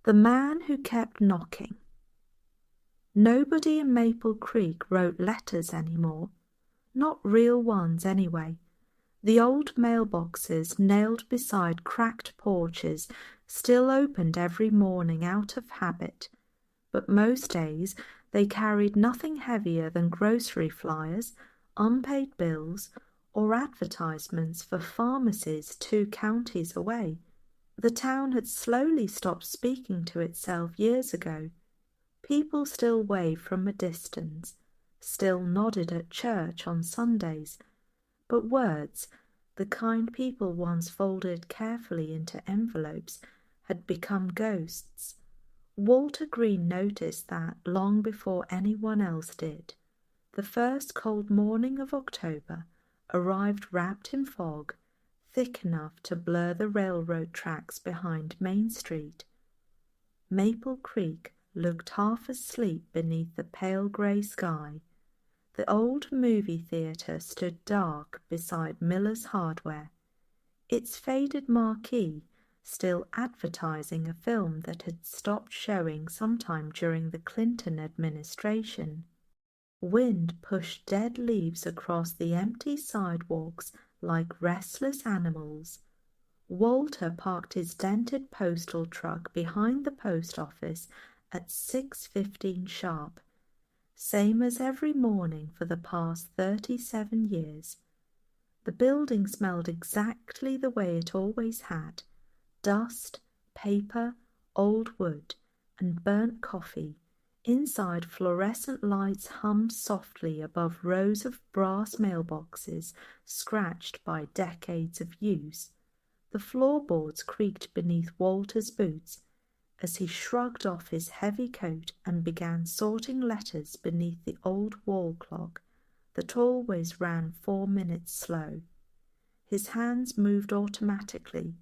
The Man Who Kept Knocking. Nobody in Maple Creek wrote letters anymore. Not real ones, anyway. The old mailboxes nailed beside cracked porches still opened every morning out of habit, but most days they carried nothing heavier than grocery flyers, unpaid bills, or advertisements for pharmacies 2 counties away. The town had slowly stopped speaking to itself years ago. People still waved from a distance, still nodded at church on Sundays, but words, the kind people once folded carefully into envelopes, had become ghosts. Walter Green noticed that long before anyone else did. The first cold morning of October arrived wrapped in fog, thick enough to blur the railroad tracks behind Main Street. Maple Creek looked half asleep beneath the pale grey sky. The old movie theatre stood dark beside Miller's Hardware, its faded marquee still advertising a film that had stopped showing sometime during the Clinton administration. Wind pushed dead leaves across the empty sidewalks like restless animals. Walter parked his dented postal truck behind the post office at 6:15 sharp, same as every morning for the past 37 years. The building smelled exactly the way it always had: dust, paper, old wood, and burnt coffee. Inside, fluorescent lights hummed softly above rows of brass mailboxes scratched by decades of use. The floorboards creaked beneath Walter's boots as he shrugged off his heavy coat and began sorting letters beneath the old wall clock that always ran 4 minutes slow. His hands moved automatically.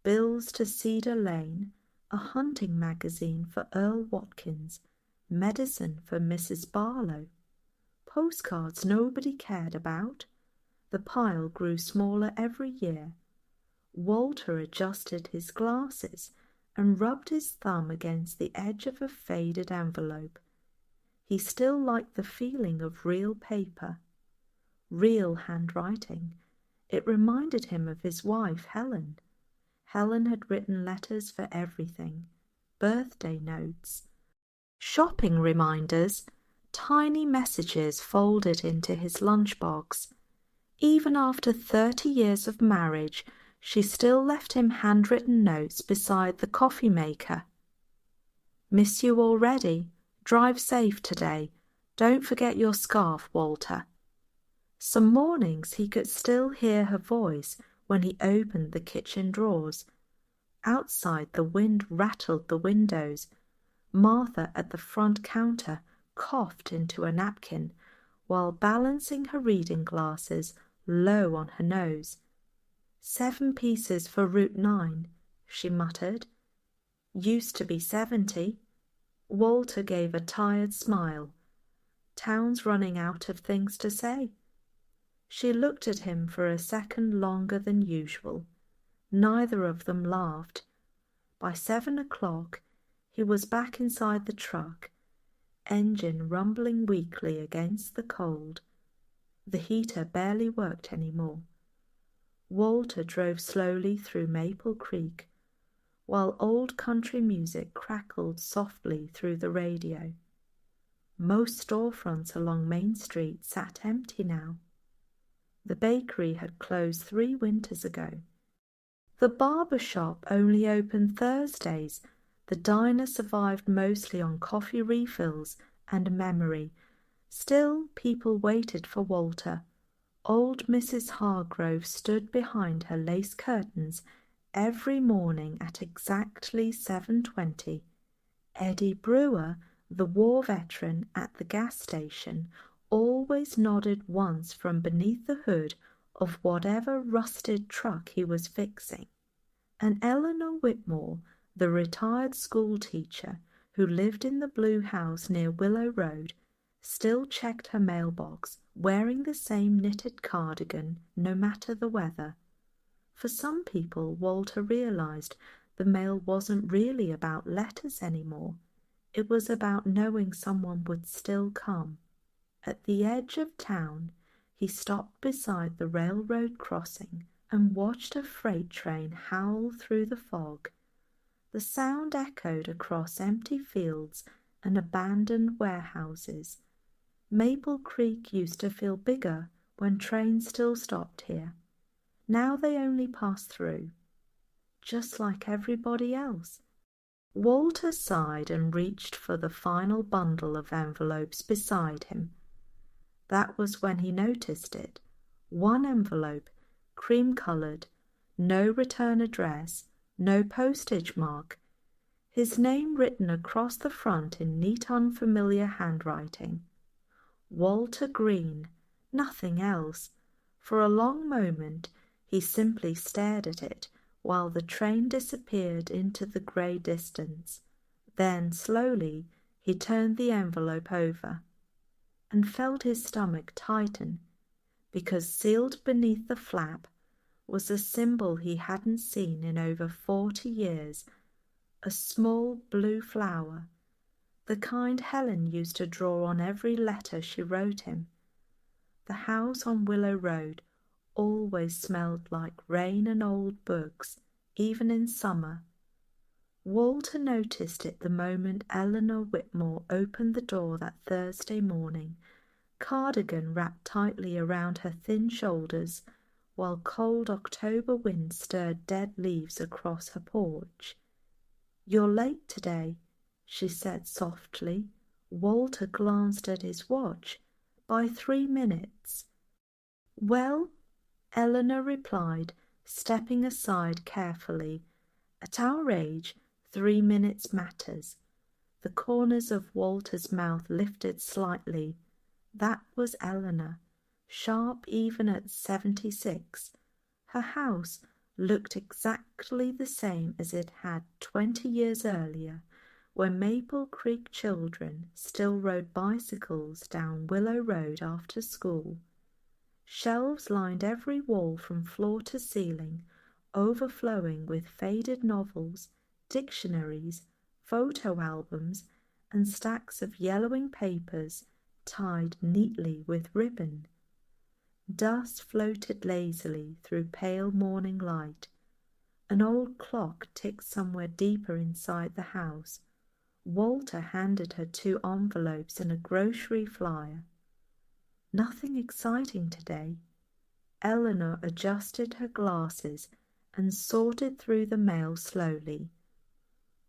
Bills to Cedar Lane, a hunting magazine for Earl Watkins, medicine for Mrs. Barlow, postcards nobody cared about. The pile grew smaller every year. Walter adjusted his glasses and rubbed his thumb against the edge of a faded envelope. He still liked the feeling of real paper, real handwriting. It reminded him of his wife, Helen. Helen had written letters for everything: birthday notes, shopping reminders, tiny messages folded into his lunchbox. Even after 30 years of marriage, she still left him handwritten notes beside the coffee maker. "Miss you already. Drive safe today. Don't forget your scarf, Walter." Some mornings he could still hear her voice when he opened the kitchen drawers. Outside, the wind rattled the windows. Martha at the front counter coughed into a napkin while balancing her reading glasses low on her nose. 7 pieces for Route 9, she muttered. Used to be 70. Walter gave a tired smile. Town's running out of things to say. She looked at him for a second longer than usual. Neither of them laughed. By 7 o'clock, he was back inside the truck, engine rumbling weakly against the cold. The heater barely worked anymore. Walter drove slowly through Maple Creek, while old country music crackled softly through the radio. Most storefronts along Main Street sat empty now. The bakery had closed 3 winters ago. The barber shop only opened Thursdays. The diner survived mostly on coffee refills and memory. Still, people waited for Walter. Old Mrs. Hargrove stood behind her lace curtains every morning at exactly 7:20. Eddie Brewer, the war veteran at the gas station, always nodded once from beneath the hood of whatever rusted truck he was fixing. And Eleanor Whitmore, the retired school teacher who lived in the blue house near Willow Road, still checked her mailbox, wearing the same knitted cardigan no matter the weather. For some people, Walter realized, The mail wasn't really about letters anymore. It was about knowing someone would still come. At the edge of town, he stopped beside the railroad crossing and watched a freight train howl through the fog. The sound echoed across empty fields and abandoned warehouses. Maple Creek used to feel bigger when trains still stopped here. Now they only pass through, just like everybody else. Walter sighed and reached for the final bundle of envelopes beside him. That was when he noticed it. One envelope, cream-coloured, no return address, no postage mark. His name written across the front in neat, unfamiliar handwriting. Walter Green, nothing else. For a long moment he simply stared at it while the train disappeared into the grey distance. Then, slowly, he turned the envelope over and felt his stomach tighten, because sealed beneath the flap was a symbol he hadn't seen in over 40 years, a small blue flower, the kind Helen used to draw on every letter she wrote him. The house on Willow Road always smelled like rain and old books, even in summer. Walter noticed it the moment Eleanor Whitmore opened the door that Thursday morning, cardigan wrapped tightly around her thin shoulders, while cold October wind stirred dead leaves across her porch. "You're late today," she said softly. Walter glanced at his watch. "By 3 minutes." "Well," Eleanor replied, stepping aside carefully. "At our age, 3 minutes matters." The corners of Walter's mouth lifted slightly. That was Eleanor, sharp even at 76. Her house looked exactly the same as it had 20 years earlier, when Maple Creek children still rode bicycles down Willow Road after school. Shelves lined every wall from floor to ceiling, overflowing with faded novels, dictionaries, photo albums, and stacks of yellowing papers tied neatly with ribbon. Dust floated lazily through pale morning light. An old clock ticked somewhere deeper inside the house. Walter handed her 2 envelopes and a grocery flyer. "Nothing exciting today." Eleanor adjusted her glasses and sorted through the mail slowly.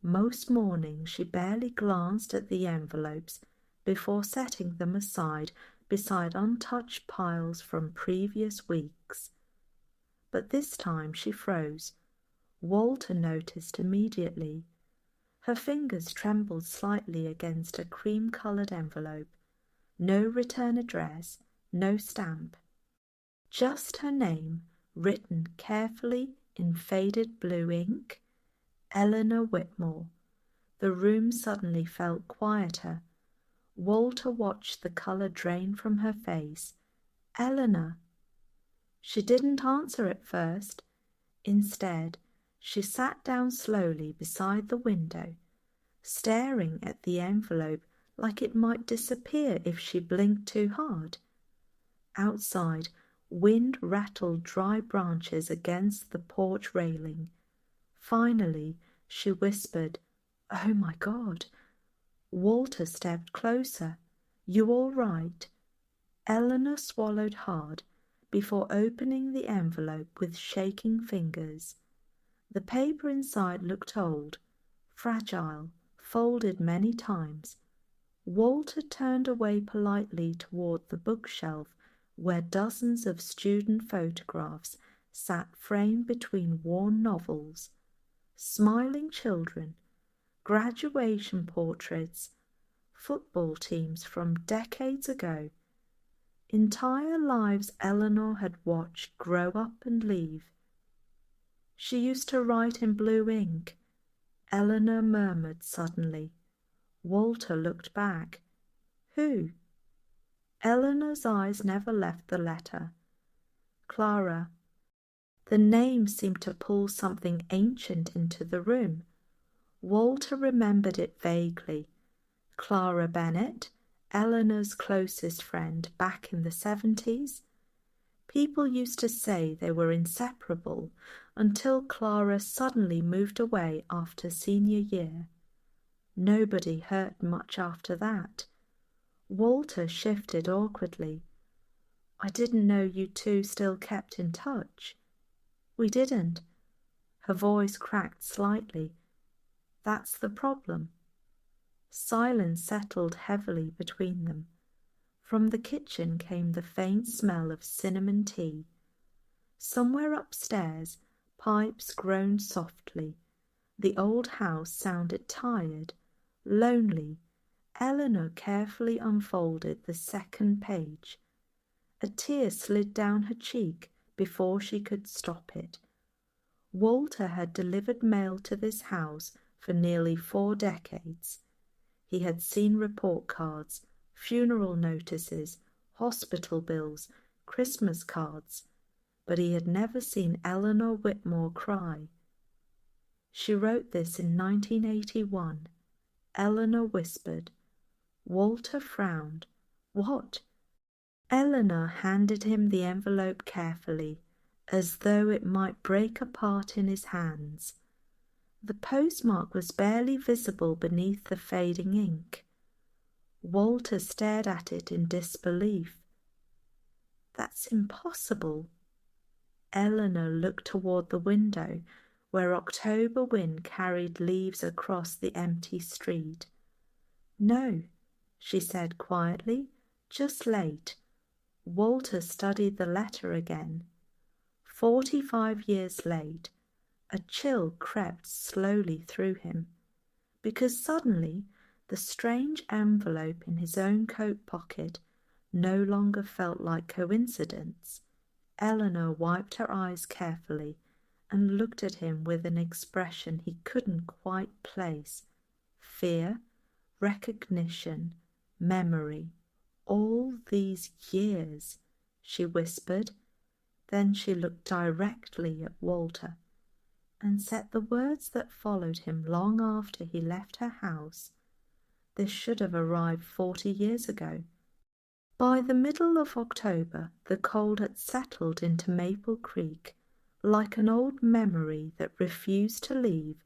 Most mornings she barely glanced at the envelopes before setting them aside beside untouched piles from previous weeks. But this time she froze. Walter noticed immediately. Her fingers trembled slightly against a cream-coloured envelope. No return address, no stamp. Just her name, written carefully in faded blue ink. Eleanor Whitmore. The room suddenly felt quieter. Walter watched the colour drain from her face. "Eleanor." She didn't answer at first. Instead, she sat down slowly beside the window, staring at the envelope like it might disappear if she blinked too hard. Outside, wind rattled dry branches against the porch railing. Finally, she whispered, "Oh my God." Walter stepped closer. "You all right?" Eleanor swallowed hard before opening the envelope with shaking fingers. The paper inside looked old, fragile, folded many times. Walter turned away politely toward the bookshelf where dozens of student photographs sat framed between worn novels. Smiling children, graduation portraits, football teams from decades ago. Entire lives Eleanor had watched grow up and leave. She used to write in blue ink, Eleanor murmured suddenly. Walter looked back. "Who?" Eleanor's eyes never left the letter. "Clara." The name seemed to pull something ancient into the room. Walter remembered it vaguely. Clara Bennett, Eleanor's closest friend back in the 70s. People used to say they were inseparable until Clara suddenly moved away after senior year. Nobody heard much after that. Walter shifted awkwardly. I didn't know you two still kept in touch. We didn't. Her voice cracked slightly. That's the problem. Silence settled heavily between them. From the kitchen came the faint smell of cinnamon tea. Somewhere upstairs, pipes groaned softly. The old house sounded tired, lonely. Eleanor carefully unfolded the second page. A tear slid down her cheek before she could stop it. Walter had delivered mail to this house for nearly 4 decades. He had seen report cards, funeral notices, hospital bills, Christmas cards, but he had never seen Eleanor Whitmore cry. She wrote this in 1981. Eleanor whispered. Walter frowned. What? Eleanor handed him the envelope carefully, as though it might break apart in his hands. The postmark was barely visible beneath the fading ink. Walter stared at it in disbelief. That's impossible. Eleanor looked toward the window, where October wind carried leaves across the empty street. No, she said quietly, just late. Walter studied the letter again. 45 years late. A chill crept slowly through him, because suddenly the strange envelope in his own coat pocket no longer felt like coincidence. Eleanor wiped her eyes carefully and looked at him with an expression he couldn't quite place. Fear, recognition, memory. All these years, she whispered. Then she looked directly at Walter and said the words that followed him long after he left her house. This should have arrived 40 years ago. By the middle of October, the cold had settled into Maple Creek, like an old memory that refused to leave,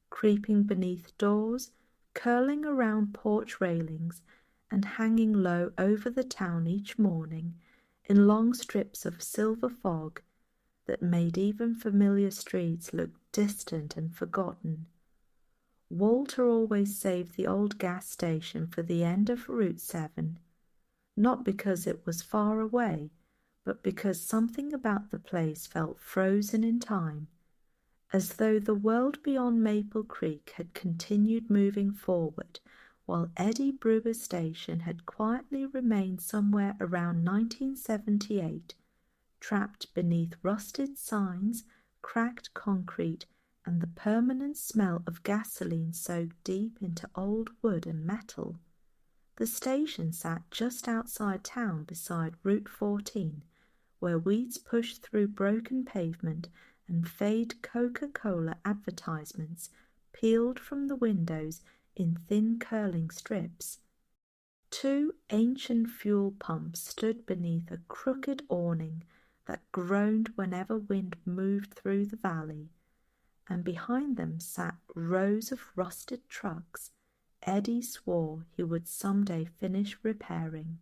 creeping beneath doors, curling around porch railings, and hanging low over the town each morning in long strips of silver fog that made even familiar streets look distant and forgotten. Walter always saved the old gas station for the end of Route 7, not because it was far away, but because something about the place felt frozen in time, as though the world beyond Maple Creek had continued moving forward, while Eddie Brewer Station had quietly remained somewhere around 1978, trapped beneath rusted signs, cracked concrete, and the permanent smell of gasoline soaked deep into old wood and metal. The station sat just outside town beside Route 14, where weeds pushed through broken pavement and fade Coca-Cola advertisements peeled from the windows in thin curling strips. 2 ancient fuel pumps stood beneath a crooked awning that groaned whenever wind moved through the valley, and behind them sat rows of rusted trucks Eddie swore he would someday finish repairing.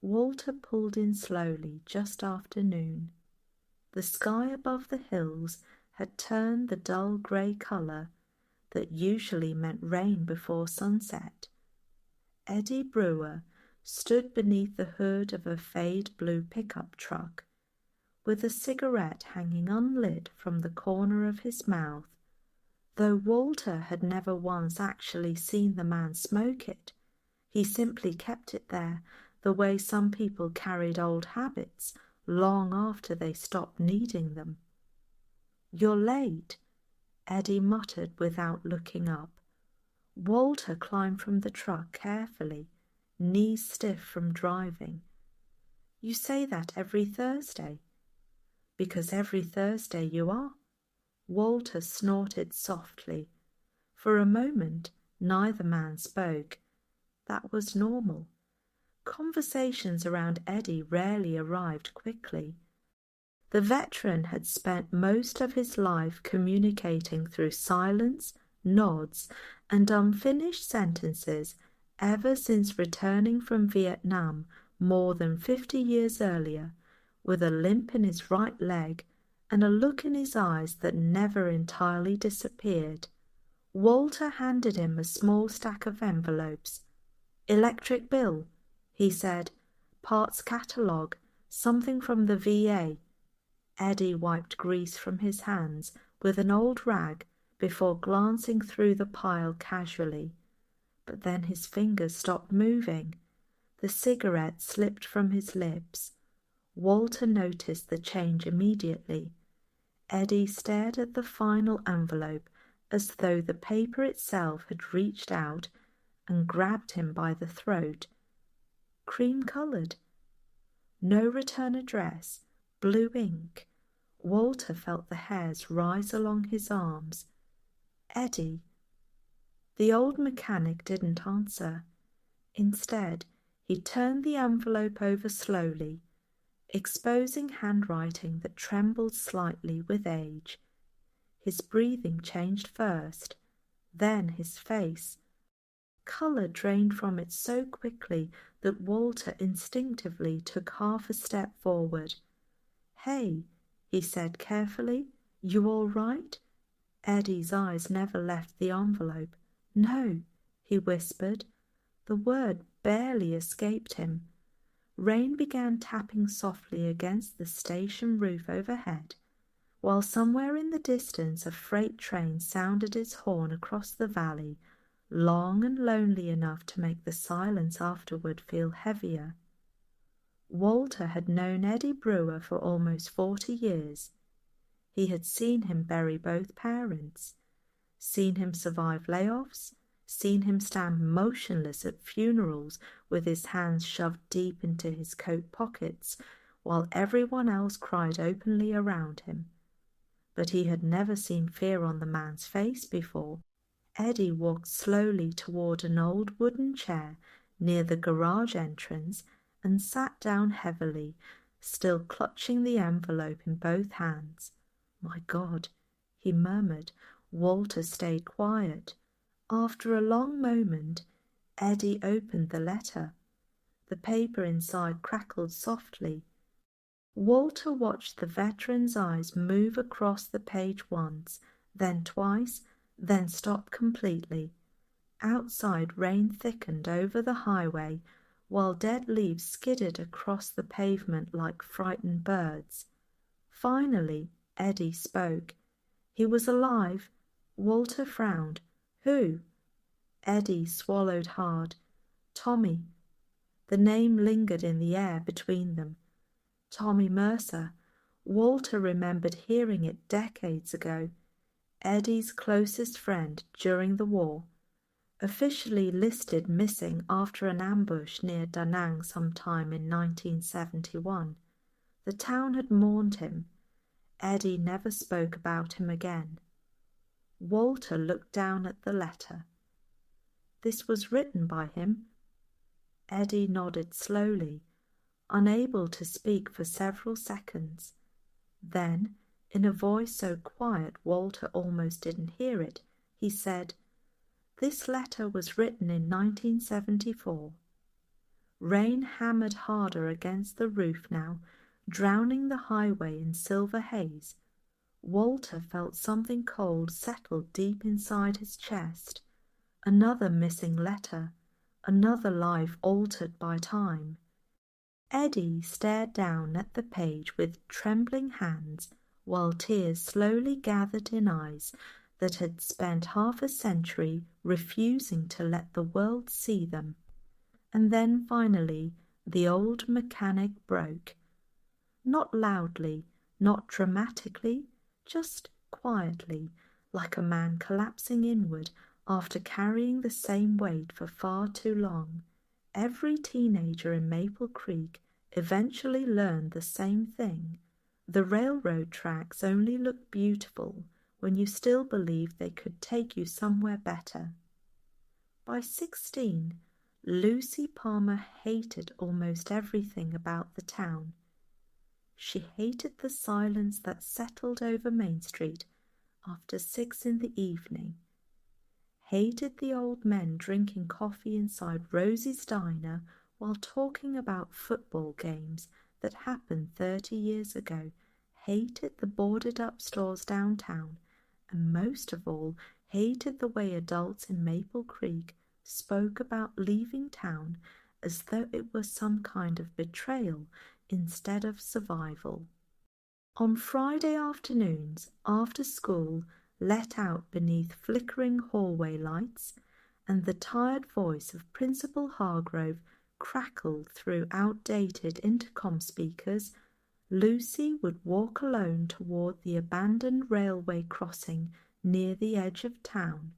Walter pulled in slowly just after noon. The sky above the hills had turned the dull grey colour that usually meant rain before sunset. Eddie Brewer stood beneath the hood of a fade blue pickup truck, with a cigarette hanging unlit from the corner of his mouth. Though Walter had never once actually seen the man smoke it, he simply kept it there, the way some people carried old habits long after they stopped needing them. "You're late," Eddie muttered without looking up. Walter climbed from the truck carefully, knees stiff from driving. "You say that every Thursday." Because every Thursday you are. Walter snorted softly. For a moment, neither man spoke. That was normal. Conversations around Eddie rarely arrived quickly. The veteran had spent most of his life communicating through silence, nods, and unfinished sentences ever since returning from Vietnam more than 50 years earlier, with a limp in his right leg and a look in his eyes that never entirely disappeared. Walter handed him a small stack of envelopes. "Electric bill," he said. "Parts catalogue, something from the VA. Eddie wiped grease from his hands with an old rag before glancing through the pile casually. But then his fingers stopped moving. The cigarette slipped from his lips. Walter noticed the change immediately. Eddie stared at the final envelope as though the paper itself had reached out and grabbed him by the throat. Cream-coloured. No return address. Blue ink. Walter felt the hairs rise along his arms. Eddie. The old mechanic didn't answer. Instead, he turned the envelope over slowly, exposing handwriting that trembled slightly with age. His breathing changed first, then his face. Colour drained from it so quickly that Walter instinctively took half a step forward. "Hey," he said carefully, "you all right?" Eddie's eyes never left the envelope. "No," he whispered. The word barely escaped him. Rain began tapping softly against the station roof overhead, while somewhere in the distance a freight train sounded its horn across the valley, long and lonely enough to make the silence afterward feel heavier. Walter had known Eddie Brewer for almost 40 years. He had seen him bury both parents, seen him survive layoffs, seen him stand motionless at funerals with his hands shoved deep into his coat pockets while everyone else cried openly around him. But he had never seen fear on the man's face before. Eddie walked slowly toward an old wooden chair near the garage entrance and sat down heavily, still clutching the envelope in both hands. "My God," he murmured. Walter stayed quiet. After a long moment, Eddie opened the letter. The paper inside crackled softly. Walter watched the veteran's eyes move across the page once, then twice, then stop completely. Outside, rain thickened over the highway, while dead leaves skidded across the pavement like frightened birds. Finally, Eddie spoke. He was alive. Walter frowned. "Who?" Eddie swallowed hard. "Tommy." The name lingered in the air between them. Tommy Mercer. Walter remembered hearing it decades ago. Eddie's closest friend during the war, officially listed missing after an ambush near Da Nang sometime in 1971. The town had mourned him. Eddie never spoke about him again. Walter looked down at the letter. "This was written by him?" Eddie nodded slowly, unable to speak for several seconds. Then, in a voice so quiet Walter almost didn't hear it, he said, "This letter was written in 1974. Rain hammered harder against the roof now, drowning the highway in silver haze. Walter felt something cold settle deep inside his chest. Another missing letter, another life altered by time. Eddie stared down at the page with trembling hands, while tears slowly gathered in eyes that had spent half a century refusing to let the world see them. And then finally the old mechanic broke. Not loudly, not dramatically, just quietly, like a man collapsing inward after carrying the same weight for far too long. Every teenager in Maple Creek eventually learned the same thing. The railroad tracks only look beautiful when you still believe they could take you somewhere better. By 16, Lucy Palmer hated almost everything about the town. She hated the silence that settled over Main Street after 6 in the evening, hated the old men drinking coffee inside Rosie's diner while talking about football games that happened 30 years ago, hated the boarded-up stores downtown, and most of all, hated the way adults in Maple Creek spoke about leaving town as though it was some kind of betrayal instead of survival. On Friday afternoons, after school, let out beneath flickering hallway lights, and the tired voice of Principal Hargrove crackled through outdated intercom speakers, Lucy would walk alone toward the abandoned railway crossing near the edge of town,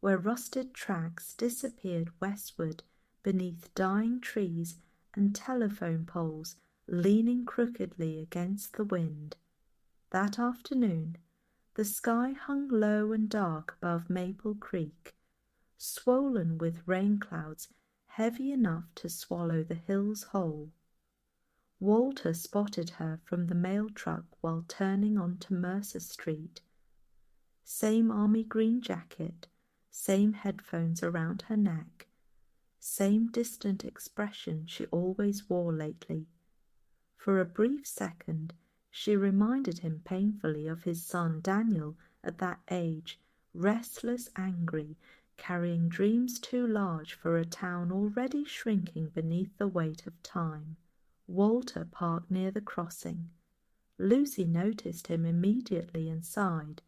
where rusted tracks disappeared westward beneath dying trees and telephone poles leaning crookedly against the wind. That afternoon, the sky hung low and dark above Maple Creek, swollen with rain clouds heavy enough to swallow the hills whole. Walter spotted her from the mail truck while turning onto Mercer Street. Same army green jacket, same headphones around her neck, same distant expression she always wore lately. For a brief second, she reminded him painfully of his son Daniel at that age, restless, angry, carrying dreams too large for a town already shrinking beneath the weight of time. Walter parked near the crossing. Lucy noticed him immediately and sighed.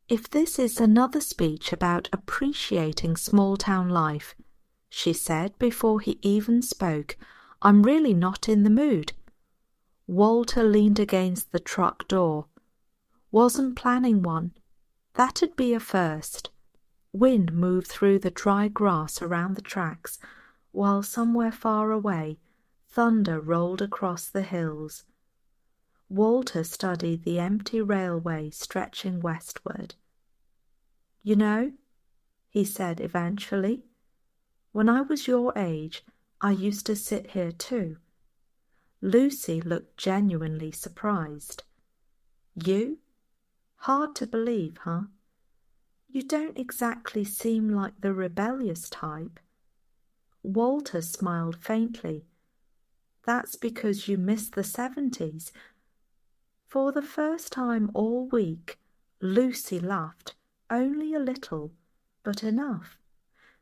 "If this is another speech about appreciating small-town life," she said before he even spoke, "I'm really not in the mood." Walter leaned against the truck door. "Wasn't planning one. That'd be a first." Wind moved through the dry grass around the tracks, while somewhere far away, thunder rolled across the hills. Walter studied the empty railway stretching westward. "You know," he said eventually, "when I was your age, I used to sit here too." Lucy looked genuinely surprised. "You? Hard to believe, huh? You don't exactly seem like the rebellious type." Walter smiled faintly. "That's because you missed the 70s. For the first time all week, Lucy laughed, only a little, but enough.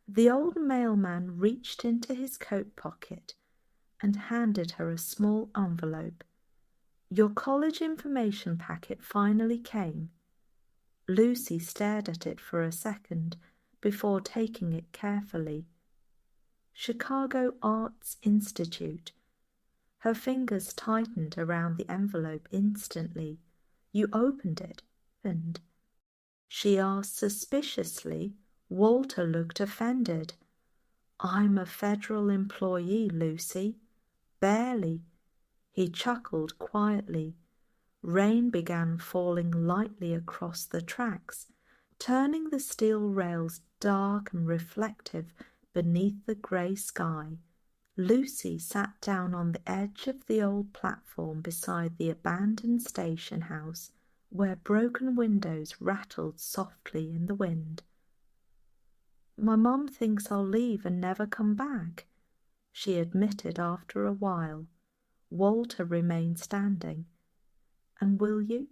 The old mailman reached into his coat pocket and handed her a small envelope. "Your college information packet finally came." Lucy stared at it for a second before taking it carefully. Chicago Arts Institute. Her fingers tightened around the envelope instantly. "You opened it, and—" she asked suspiciously. Walter looked offended. "I'm a federal employee, Lucy. Barely." He chuckled quietly. Rain began falling lightly across the tracks, turning the steel rails dark and reflective beneath the grey sky. Lucy sat down on the edge of the old platform beside the abandoned station house, where broken windows rattled softly in the wind. "My mum thinks I'll leave and never come back," she admitted after a while. Walter remained standing. "And will you?"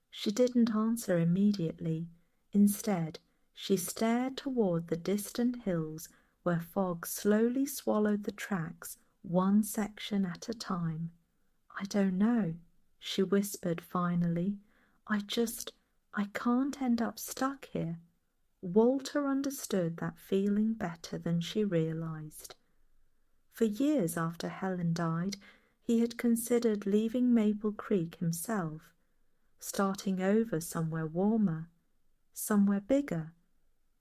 She didn't answer immediately. Instead, she stared toward the distant hills where fog slowly swallowed the tracks, one section at a time. "I don't know," she whispered finally. I can't end up stuck here." Walter understood that feeling better than she realized. For years after Helen died, he had considered leaving Maple Creek himself, starting over somewhere warmer, somewhere bigger,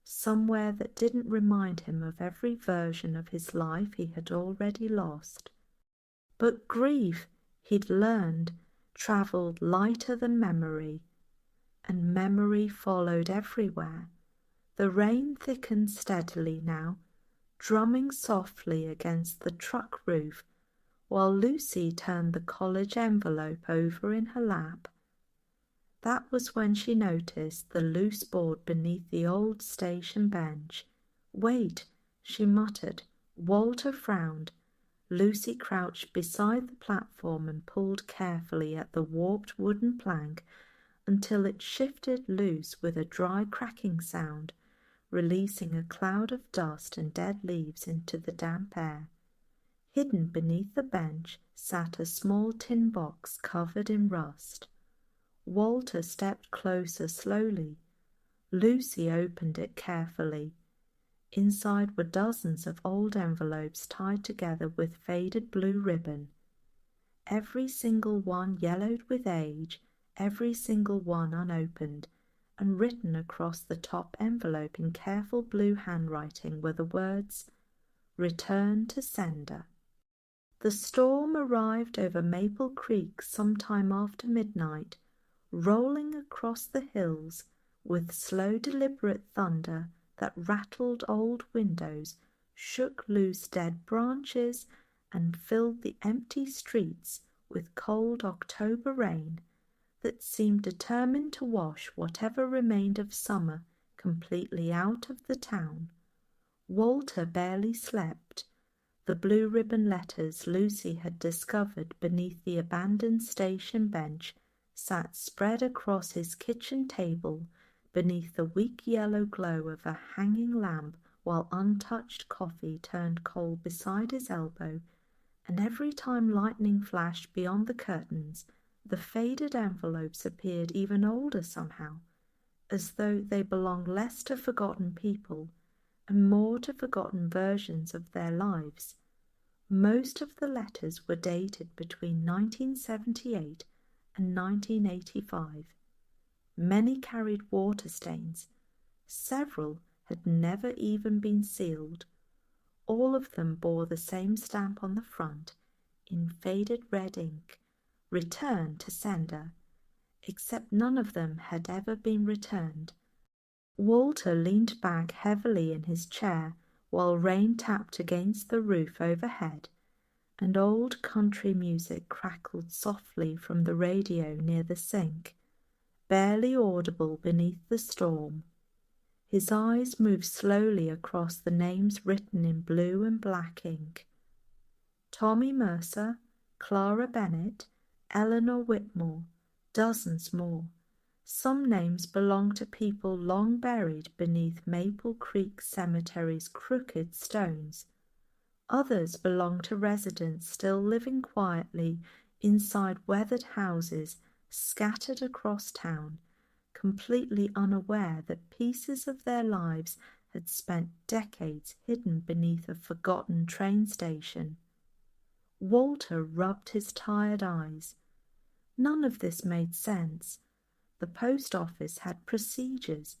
somewhere that didn't remind him of every version of his life he had already lost. But grief, he'd learned, travelled lighter than memory, and memory followed everywhere. The rain thickened steadily now, drumming softly against the truck roof, while Lucy turned the college envelope over in her lap. That was when she noticed the loose board beneath the old station bench. "Wait," she muttered. Walter frowned. Lucy crouched beside the platform and pulled carefully at the warped wooden plank until it shifted loose with a dry cracking sound, releasing a cloud of dust and dead leaves into the damp air. Hidden beneath the bench sat a small tin box covered in rust. Walter stepped closer slowly. Lucy opened it carefully. Inside were dozens of old envelopes tied together with faded blue ribbon. Every single one yellowed with age, every single one unopened, and written across the top envelope in careful blue handwriting were the words, "Return to sender." The storm arrived over Maple Creek sometime after midnight, rolling across the hills with slow deliberate thunder that rattled old windows, shook loose dead branches, and filled the empty streets with cold October rain that seemed determined to wash whatever remained of summer completely out of the town. Walter barely slept. The blue ribbon letters Lucy had discovered beneath the abandoned station bench sat spread across his kitchen table beneath the weak yellow glow of a hanging lamp, while untouched coffee turned cold beside his elbow, and every time lightning flashed beyond the curtains, the faded envelopes appeared even older somehow, as though they belonged less to forgotten people and more to forgotten versions of their lives. Most of the letters were dated between 1978 and 1985. Many carried water stains. Several had never even been sealed. All of them bore the same stamp on the front, in faded red ink, "Return to sender," except none of them had ever been returned. Walter leaned back heavily in his chair while rain tapped against the roof overhead, and old country music crackled softly from the radio near the sink, barely audible beneath the storm. His eyes moved slowly across the names written in blue and black ink. Tommy Mercer, Clara Bennett, Eleanor Whitmore, dozens more. Some names belonged to people long buried beneath Maple Creek Cemetery's crooked stones. Others belonged to residents still living quietly inside weathered houses scattered across town, completely unaware that pieces of their lives had spent decades hidden beneath a forgotten train station. Walter rubbed his tired eyes. None of this made sense. The post office had procedures,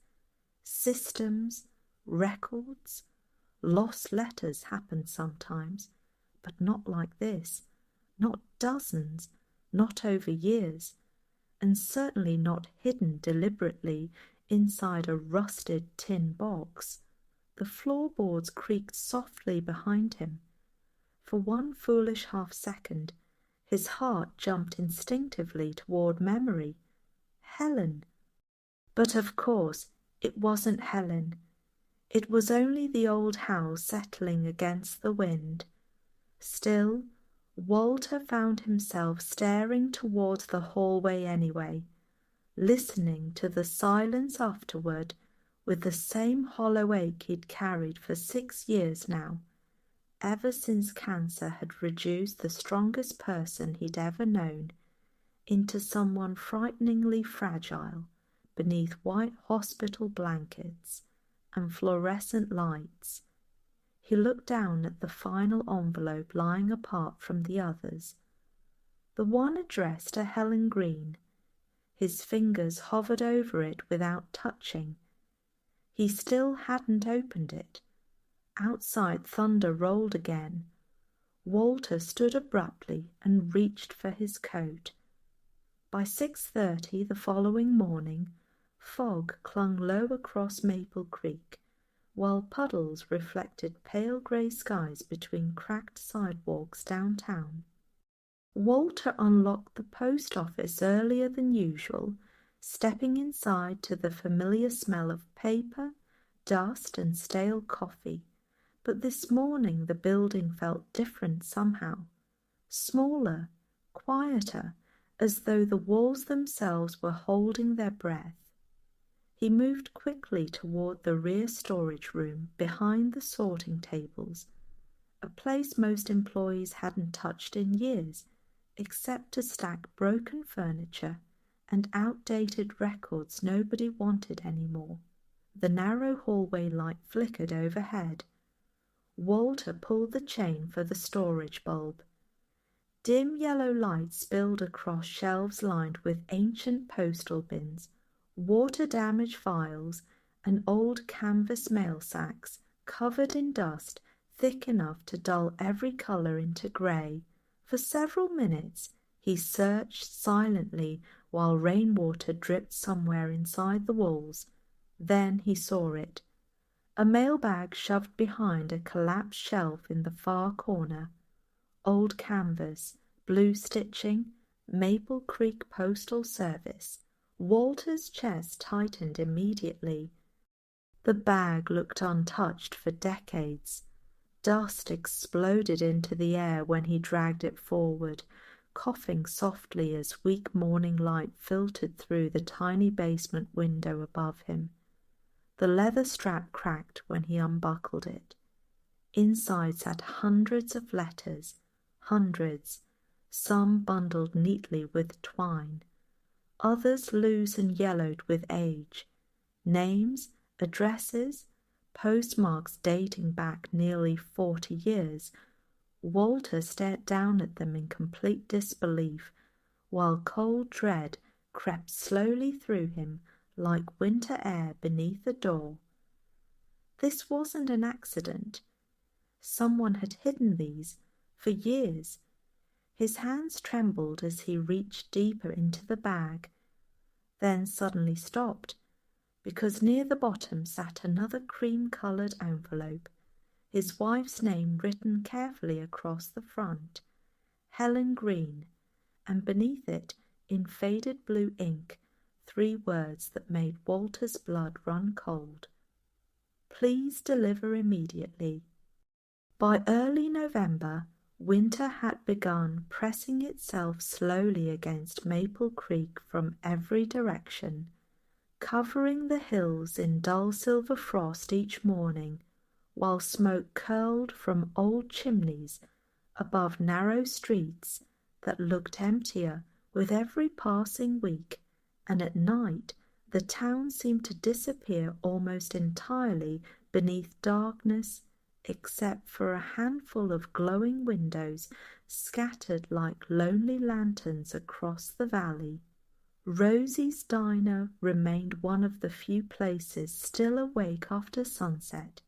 systems, records. Lost letters happened sometimes, but not like this. Not dozens, not over years, and certainly not hidden deliberately inside a rusted tin box. The floorboards creaked softly behind him. For one foolish half-second, his heart jumped instinctively toward memory. Helen. But of course, it wasn't Helen. It was only the old house settling against the wind. Still, Walter found himself staring towards the hallway anyway, listening to the silence afterward with the same hollow ache he'd carried for 6 years now, ever since cancer had reduced the strongest person he'd ever known into someone frighteningly fragile beneath white hospital blankets and fluorescent lights. He looked down at the final envelope lying apart from the others, the one addressed to Helen Green. His fingers hovered over it without touching. He still hadn't opened it. Outside, thunder rolled again. Walter stood abruptly and reached for his coat. By 6:30 the following morning, fog clung low across Maple Creek, while puddles reflected pale grey skies between cracked sidewalks downtown. Walter unlocked the post office earlier than usual, stepping inside to the familiar smell of paper, dust, and stale coffee. But this morning the building felt different somehow. Smaller, quieter, as though the walls themselves were holding their breath. He moved quickly toward the rear storage room behind the sorting tables, a place most employees hadn't touched in years, except to stack broken furniture and outdated records nobody wanted anymore. The narrow hallway light flickered overhead. Walter pulled the chain for the storage bulb. Dim yellow light spilled across shelves lined with ancient postal bins, water-damaged files, and old canvas mail sacks covered in dust thick enough to dull every colour into grey. For several minutes he searched silently while rainwater dripped somewhere inside the walls. Then he saw it. A mailbag shoved behind a collapsed shelf in the far corner. Old canvas, blue stitching, Maple Creek Postal Service. Walter's chest tightened immediately. The bag looked untouched for decades. Dust exploded into the air when he dragged it forward, coughing softly as weak morning light filtered through the tiny basement window above him. The leather strap cracked when he unbuckled it. Inside sat hundreds of letters, hundreds, some bundled neatly with twine, others loose and yellowed with age, names, addresses, postmarks dating back nearly 40 years. Walter stared down at them in complete disbelief, while cold dread crept slowly through him like winter air beneath a door. This wasn't an accident. Someone had hidden these for years. His hands trembled as he reached deeper into the bag, then suddenly stopped, because near the bottom sat another cream-coloured envelope, his wife's name written carefully across the front, Helen Green, and beneath it, in faded blue ink, 3 words that made Walter's blood run cold. Please deliver immediately. By early November, winter had begun pressing itself slowly against Maple Creek from every direction, covering the hills in dull silver frost each morning, while smoke curled from old chimneys above narrow streets that looked emptier with every passing week, and at night the town seemed to disappear almost entirely beneath darkness, except for a handful of glowing windows scattered like lonely lanterns across the valley. Rosie's Diner remained one of the few places still awake after sunset.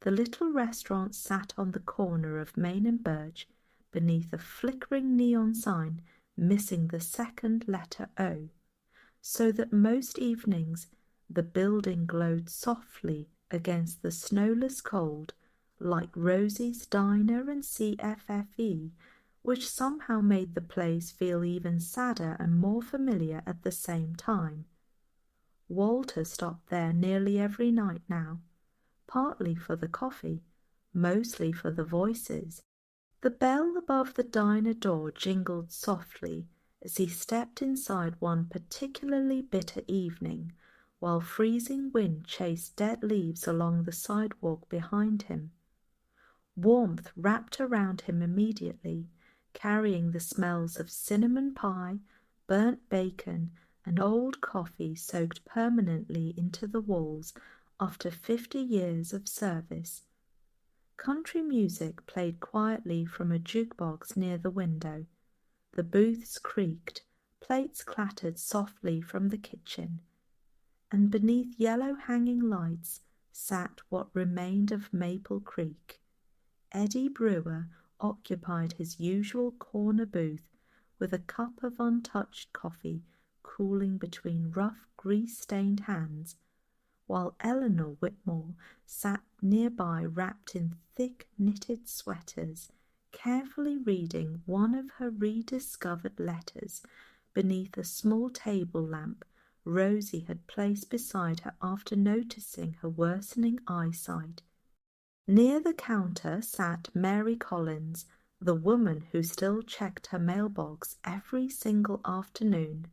The little restaurant sat on the corner of Main and Birch, beneath a flickering neon sign missing the second letter O, so that most evenings the building glowed softly against the snowless cold, like Rosie's Diner and CFFE, which somehow made the place feel even sadder and more familiar at the same time. Walter stopped there nearly every night now, partly for the coffee, mostly for the voices. The bell above the diner door jingled softly as he stepped inside one particularly bitter evening, while freezing wind chased dead leaves along the sidewalk behind him. Warmth wrapped around him immediately, carrying the smells of cinnamon pie, burnt bacon, and old coffee soaked permanently into the walls after 50 years of service. Country music played quietly from a jukebox near the window. The booths creaked, plates clattered softly from the kitchen, and beneath yellow hanging lights sat what remained of Maple Creek. Eddie Brewer occupied his usual corner booth with a cup of untouched coffee cooling between rough, grease-stained hands, while Eleanor Whitmore sat nearby wrapped in thick knitted sweaters, carefully reading one of her rediscovered letters beneath a small table lamp Rosie had placed beside her after noticing her worsening eyesight. Near the counter sat Mary Collins, the woman who still checked her mailbox every single afternoon,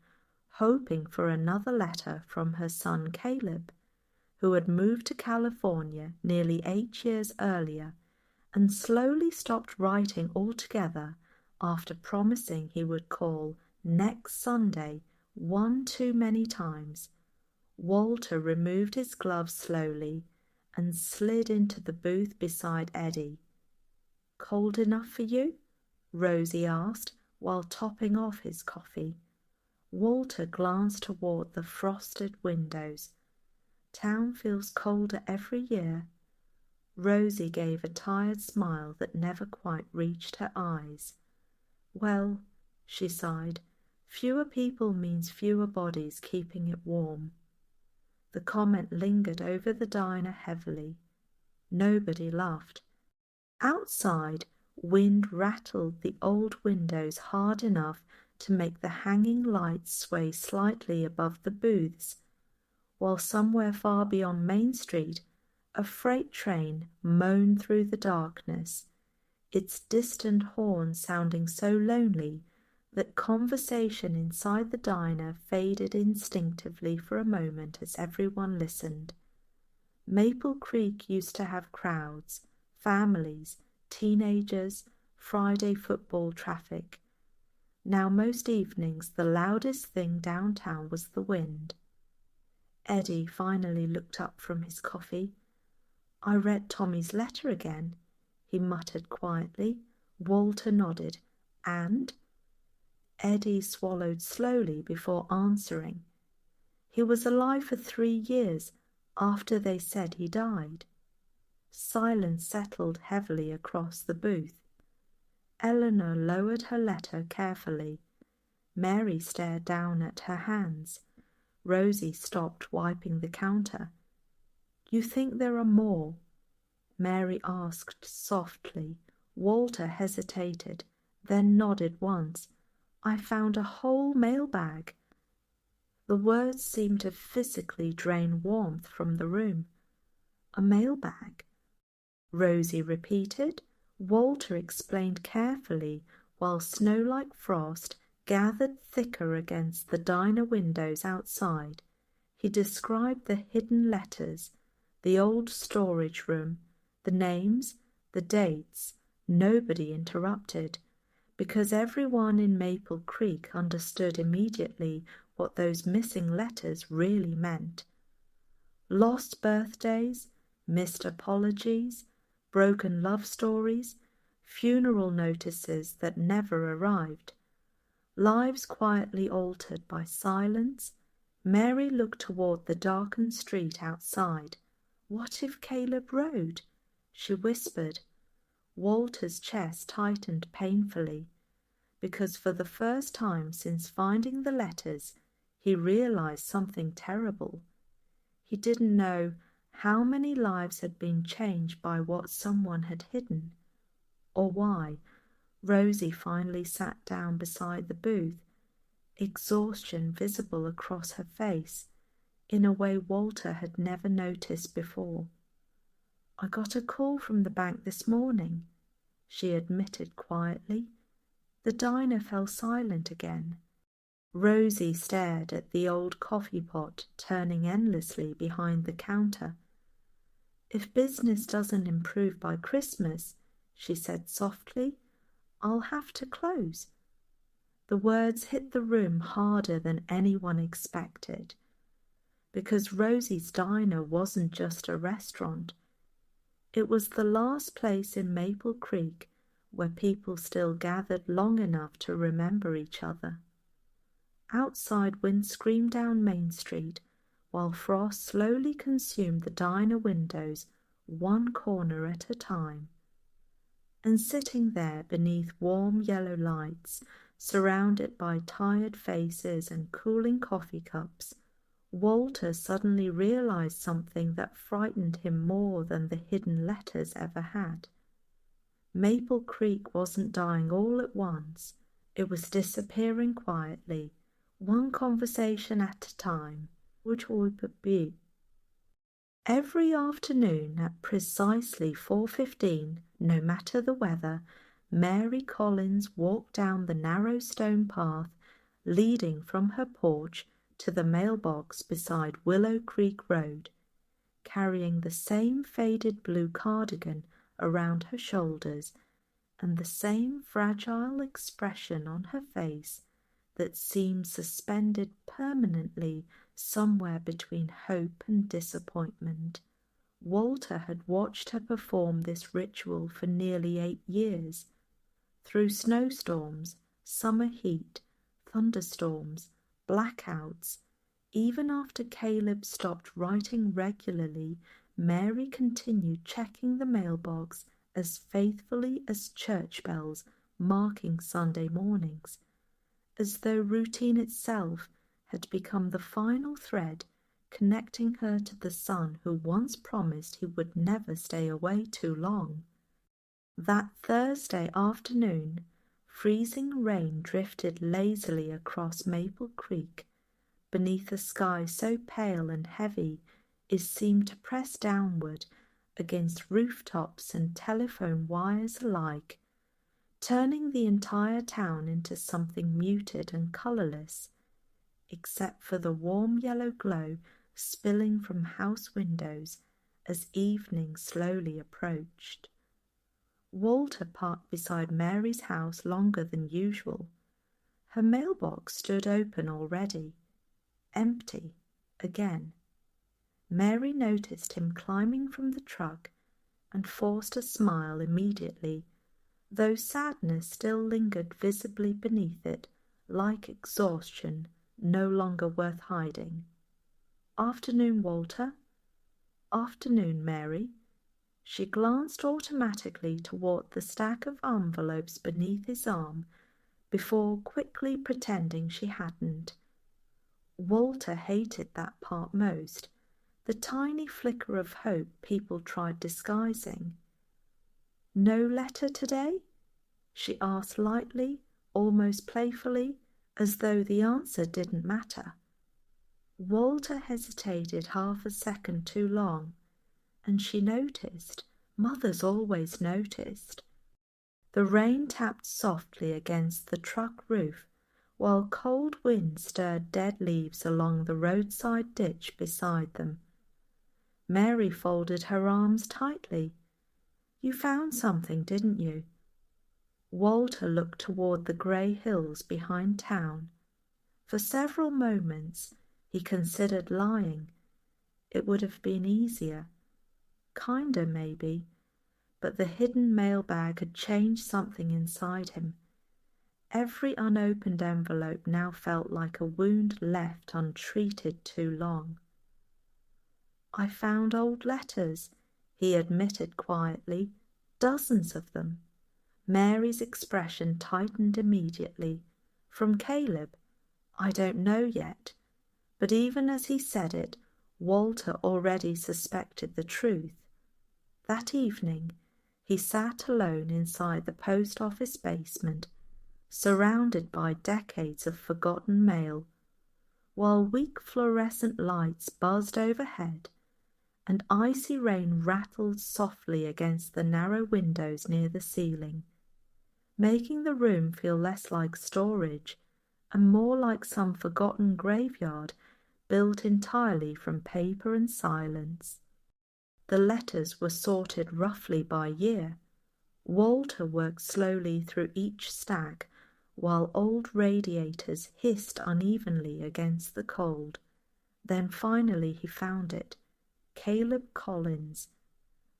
hoping for another letter from her son Caleb, who had moved to California nearly 8 years earlier and slowly stopped writing altogether after promising he would call next Sunday one too many times. Walter removed his gloves slowly and slid into the booth beside Eddie. "Cold enough for you?" Rosie asked while topping off his coffee. Walter glanced toward the frosted windows. "Town feels colder every year." Rosie gave a tired smile that never quite reached her eyes. "Well," she sighed, "fewer people means fewer bodies keeping it warm." The comment lingered over the diner heavily. Nobody laughed. Outside, wind rattled the old windows hard enough to make the hanging lights sway slightly above the booths, while somewhere far beyond Main Street, a freight train moaned through the darkness, its distant horn sounding so lonely that conversation inside the diner faded instinctively for a moment as everyone listened. Maple Creek used to have crowds, families, teenagers, Friday football traffic. Now most evenings the loudest thing downtown was the wind. Eddie finally looked up from his coffee. "I read Tommy's letter again," he muttered quietly. Walter nodded. "And?" Eddie swallowed slowly before answering. "He was alive for 3 years after they said he died." Silence settled heavily across the booth. Eleanor lowered her letter carefully. Mary stared down at her hands. Rosie stopped wiping the counter. "You think there are more?" Mary asked softly. Walter hesitated, then nodded once. "I found a whole mailbag." The words seemed to physically drain warmth from the room. "A mailbag?" Rosie repeated. Walter explained carefully while snow-like frost gathered thicker against the diner windows outside. He described the hidden letters, the old storage room, the names, the dates. Nobody interrupted, because everyone in Maple Creek understood immediately what those missing letters really meant. Lost birthdays, missed apologies, broken love stories, funeral notices that never arrived. Lives quietly altered by silence. Mary looked toward the darkened street outside. "What if Caleb rode?" she whispered. Walter's chest tightened painfully, because for the first time since finding the letters, he realized something terrible. He didn't know how many lives had been changed by what someone had hidden, or why. Rosie finally sat down beside the booth, exhaustion visible across her face in a way Walter had never noticed before. "I got a call from the bank this morning," she admitted quietly. The diner fell silent again. Rosie stared at the old coffee pot turning endlessly behind the counter. "If business doesn't improve by Christmas," she said softly, "I'll have to close." The words hit the room harder than anyone expected, because Rosie's diner wasn't just a restaurant. It was the last place in Maple Creek where people still gathered long enough to remember each other. Outside, wind screamed down Main Street, while frost slowly consumed the diner windows, one corner at a time. And sitting there beneath warm yellow lights, surrounded by tired faces and cooling coffee cups, Walter suddenly realized something that frightened him more than the hidden letters ever had. Maple Creek wasn't dying all at once. It was disappearing quietly, one conversation at a time. Which would be. Every afternoon at precisely 4:15, no matter the weather, Mary Collins walked down the narrow stone path leading from her porch to the mailbox beside Willow Creek Road, carrying the same faded blue cardigan around her shoulders and the same fragile expression on her face that seemed suspended permanently somewhere between hope and disappointment. Walter had watched her perform this ritual for nearly 8 years, through snowstorms, summer heat, thunderstorms, blackouts. Even after Caleb stopped writing regularly, Mary continued checking the mailbox as faithfully as church bells marking Sunday mornings, as though routine itself had become the final thread connecting her to the son who once promised he would never stay away too long. That Thursday afternoon, freezing rain drifted lazily across Maple Creek, beneath a sky so pale and heavy it seemed to press downward against rooftops and telephone wires alike, turning the entire town into something muted and colourless, except for the warm yellow glow spilling from house windows as evening slowly approached. Walter parked beside Mary's house longer than usual. Her mailbox stood open already, empty again. Mary noticed him climbing from the truck and forced a smile immediately, though sadness still lingered visibly beneath it, like exhaustion no longer worth hiding. "Afternoon, Walter." "Afternoon, Mary." She glanced automatically toward the stack of envelopes beneath his arm before quickly pretending she hadn't. Walter hated that part most, the tiny flicker of hope people tried disguising. "No letter today?" she asked lightly, almost playfully, as though the answer didn't matter. Walter hesitated half a second too long, and she noticed. Mothers always noticed. The rain tapped softly against the truck roof, while cold wind stirred dead leaves along the roadside ditch beside them. Mary folded her arms tightly. "You found something, didn't you?" Walter looked toward the grey hills behind town. For several moments he considered lying. It would have been easier. Kinder, maybe, but the hidden mailbag had changed something inside him. Every unopened envelope now felt like a wound left untreated too long. "I found old letters," he admitted quietly, "dozens of them." Mary's expression tightened immediately. "From Caleb?" "I don't know yet." But even as he said it, Walter already suspected the truth. That evening he sat alone inside the post office basement, surrounded by decades of forgotten mail, while weak fluorescent lights buzzed overhead and icy rain rattled softly against the narrow windows near the ceiling, making the room feel less like storage and more like some forgotten graveyard built entirely from paper and silence. The letters were sorted roughly by year. Walter worked slowly through each stack, while old radiators hissed unevenly against the cold. Then finally he found it. Caleb Collins.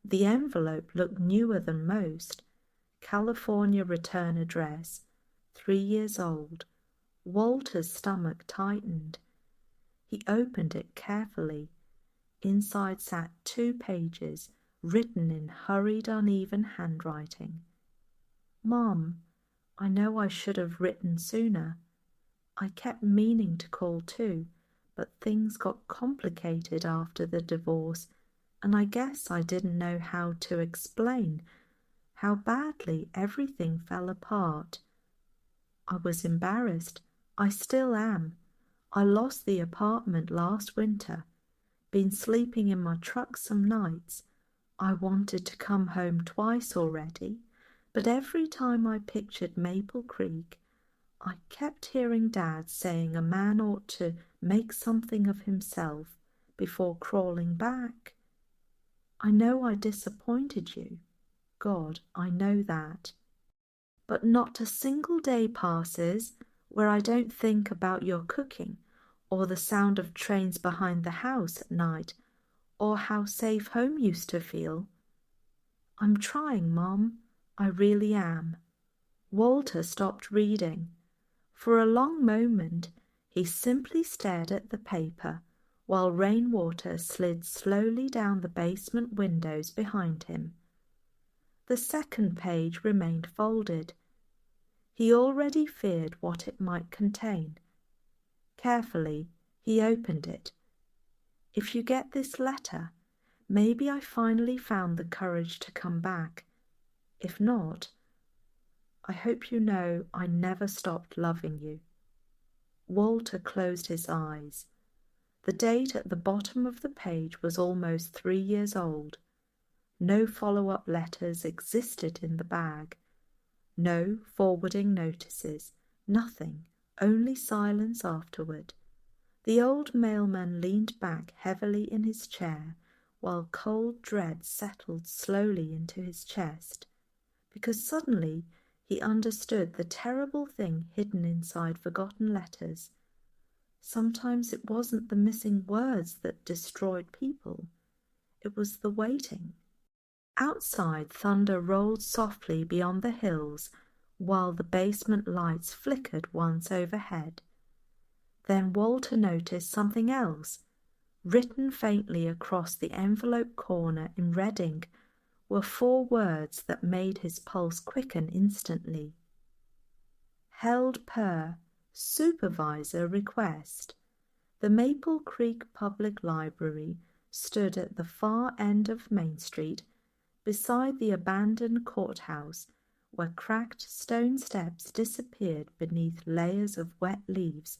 The envelope looked newer than most. California return address, 3 years old. Walter's stomach tightened. He opened it carefully. Inside sat 2 pages, written in hurried, uneven handwriting. "Mom, I know I should have written sooner. I kept meaning to call too, but things got complicated after the divorce, and I guess I didn't know how to explain how badly everything fell apart. I was embarrassed. I still am. I lost the apartment last winter. Been sleeping in my truck some nights. I wanted to come home twice already, but every time I pictured Maple Creek, I kept hearing Dad saying a man ought to make something of himself before crawling back. I know I disappointed you. God, I know that. But not a single day passes where I don't think about your cooking, or the sound of trains behind the house at night, or how safe home used to feel. I'm trying, Mom. I really am. Walter stopped reading. For a long moment he simply stared at the paper while rainwater slid slowly down the basement windows behind him. The second page remained folded. He already feared what it might contain. Carefully he opened it. If you get this letter, maybe I finally found the courage to come back. If not, I hope you know I never stopped loving you. Walter closed his eyes. The date at the bottom of the page was almost 3 years old. No follow-up letters existed in the bag. No forwarding notices. Nothing. Only silence afterward. The old mailman leaned back heavily in his chair while cold dread settled slowly into his chest, because suddenly he understood the terrible thing hidden inside forgotten letters. Sometimes it wasn't the missing words that destroyed people. It was the waiting. Outside, thunder rolled softly beyond the hills while the basement lights flickered once overhead. Then Walter noticed something else. Written faintly across the envelope corner in red ink were 4 words that made his pulse quicken instantly. Held per supervisor request. The Maple Creek Public Library stood at the far end of Main Street, beside the abandoned courthouse, where cracked stone steps disappeared beneath layers of wet leaves,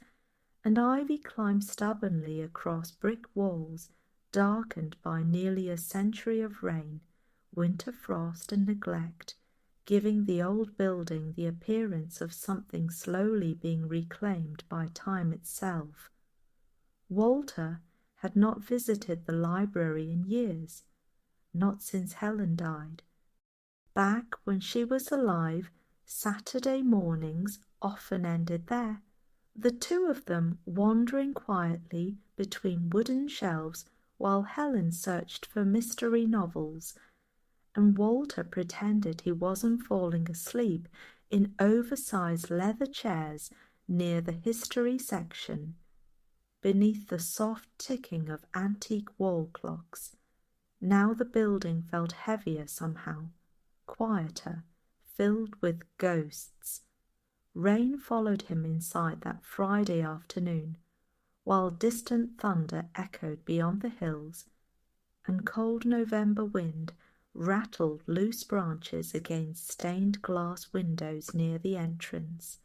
and ivy climbed stubbornly across brick walls darkened by nearly a century of rain, winter frost and neglect, giving the old building the appearance of something slowly being reclaimed by time itself. Walter had not visited the library in years, not since Helen died. Back when she was alive, Saturday mornings often ended there, the two of them wandering quietly between wooden shelves while Helen searched for mystery novels, and Walter pretended he wasn't falling asleep in oversized leather chairs near the history section, beneath the soft ticking of antique wall clocks. Now the building felt heavier somehow, quieter, filled with ghosts. Rain followed him inside that Friday afternoon, while distant thunder echoed beyond the hills, and cold November wind rattled loose branches against stained glass windows near the entrance.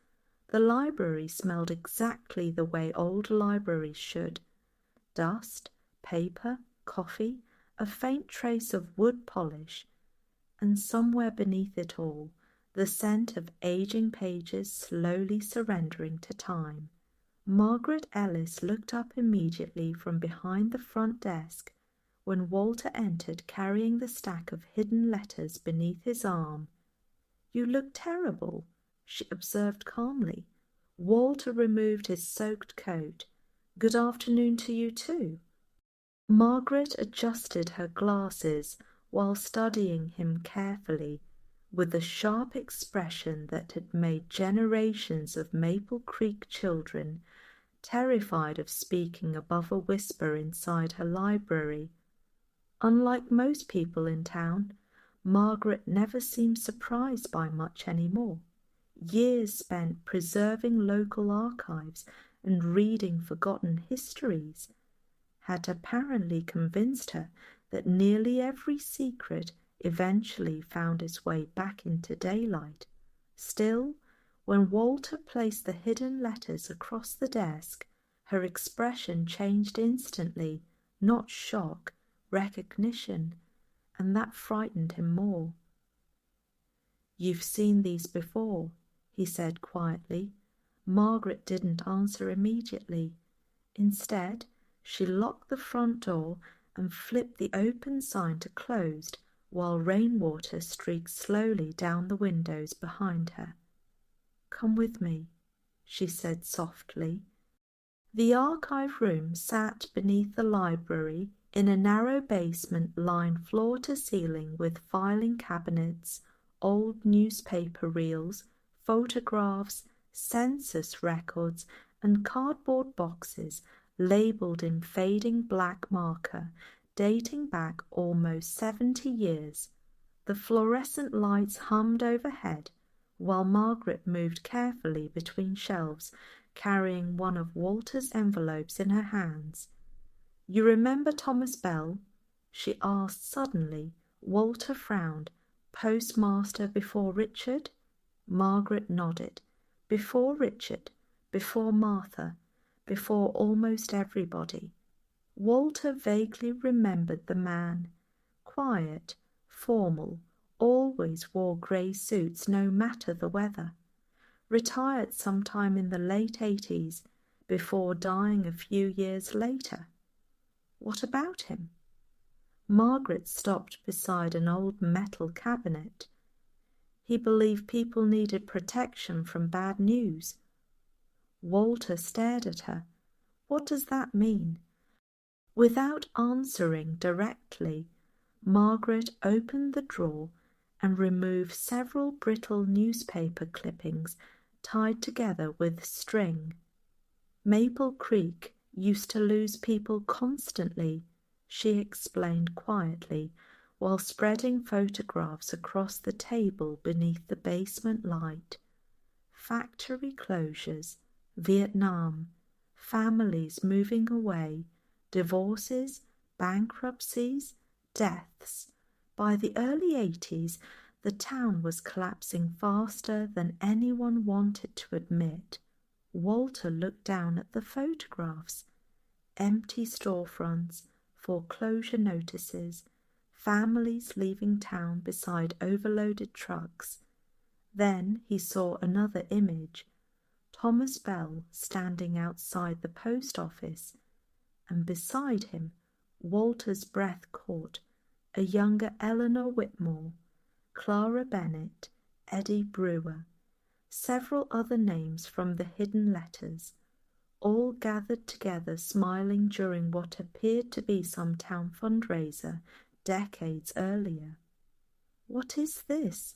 The library smelled exactly the way old libraries should. Dust, paper, coffee, a faint trace of wood polish, and somewhere beneath it all, the scent of aging pages slowly surrendering to time. Margaret Ellis looked up immediately from behind the front desk when Walter entered carrying the stack of hidden letters beneath his arm. "You look terrible," she observed calmly. Walter removed his soaked coat. "Good afternoon to you too." Margaret adjusted her glasses while studying him carefully, with the sharp expression that had made generations of Maple Creek children terrified of speaking above a whisper inside her library. Unlike most people in town, Margaret never seemed surprised by much any more. years spent preserving local archives and reading forgotten histories, had apparently convinced her that nearly every secret eventually found its way back into daylight. Still, when Walter placed the hidden letters across the desk, her expression changed instantly, not shock, recognition, and that frightened him more. "You've seen these before," he said quietly. Margaret didn't answer immediately. Instead, she locked the front door and flipped the open sign to closed while rainwater streaked slowly down the windows behind her. "Come with me," she said softly. The archive room sat beneath the library in a narrow basement lined floor to ceiling with filing cabinets, old newspaper reels, photographs, census records, and cardboard boxes labelled in fading black marker, dating back almost 70 years. The fluorescent lights hummed overhead, while Margaret moved carefully between shelves, carrying one of Walter's envelopes in her hands. "You remember Thomas Bell?" she asked suddenly. Walter frowned. "Postmaster before Richard?" Margaret nodded. "Before Richard, before Martha, before almost everybody." Walter vaguely remembered the man. Quiet, formal, always wore grey suits no matter the weather. Retired sometime in the late 80s, before dying a few years later. What about him? Margaret stopped beside an old metal cabinet. "He believed people needed protection from bad news." Walter stared at her. "What does that mean?" Without answering directly, Margaret opened the drawer and removed several brittle newspaper clippings tied together with string. "Maple Creek used to lose people constantly," she explained quietly, while spreading photographs across the table beneath the basement light. Factory closures, Vietnam, families moving away, divorces, bankruptcies, deaths. By the early 80s, the town was collapsing faster than anyone wanted to admit. Walter looked down at the photographs. Empty storefronts, foreclosure notices, families leaving town beside overloaded trucks. Then he saw another image, Thomas Bell standing outside the post office, and beside him, Walter's breath caught, a younger Eleanor Whitmore, Clara Bennett, Eddie Brewer, several other names from the hidden letters, all gathered together smiling during what appeared to be some town fundraiser decades earlier. "What is this?"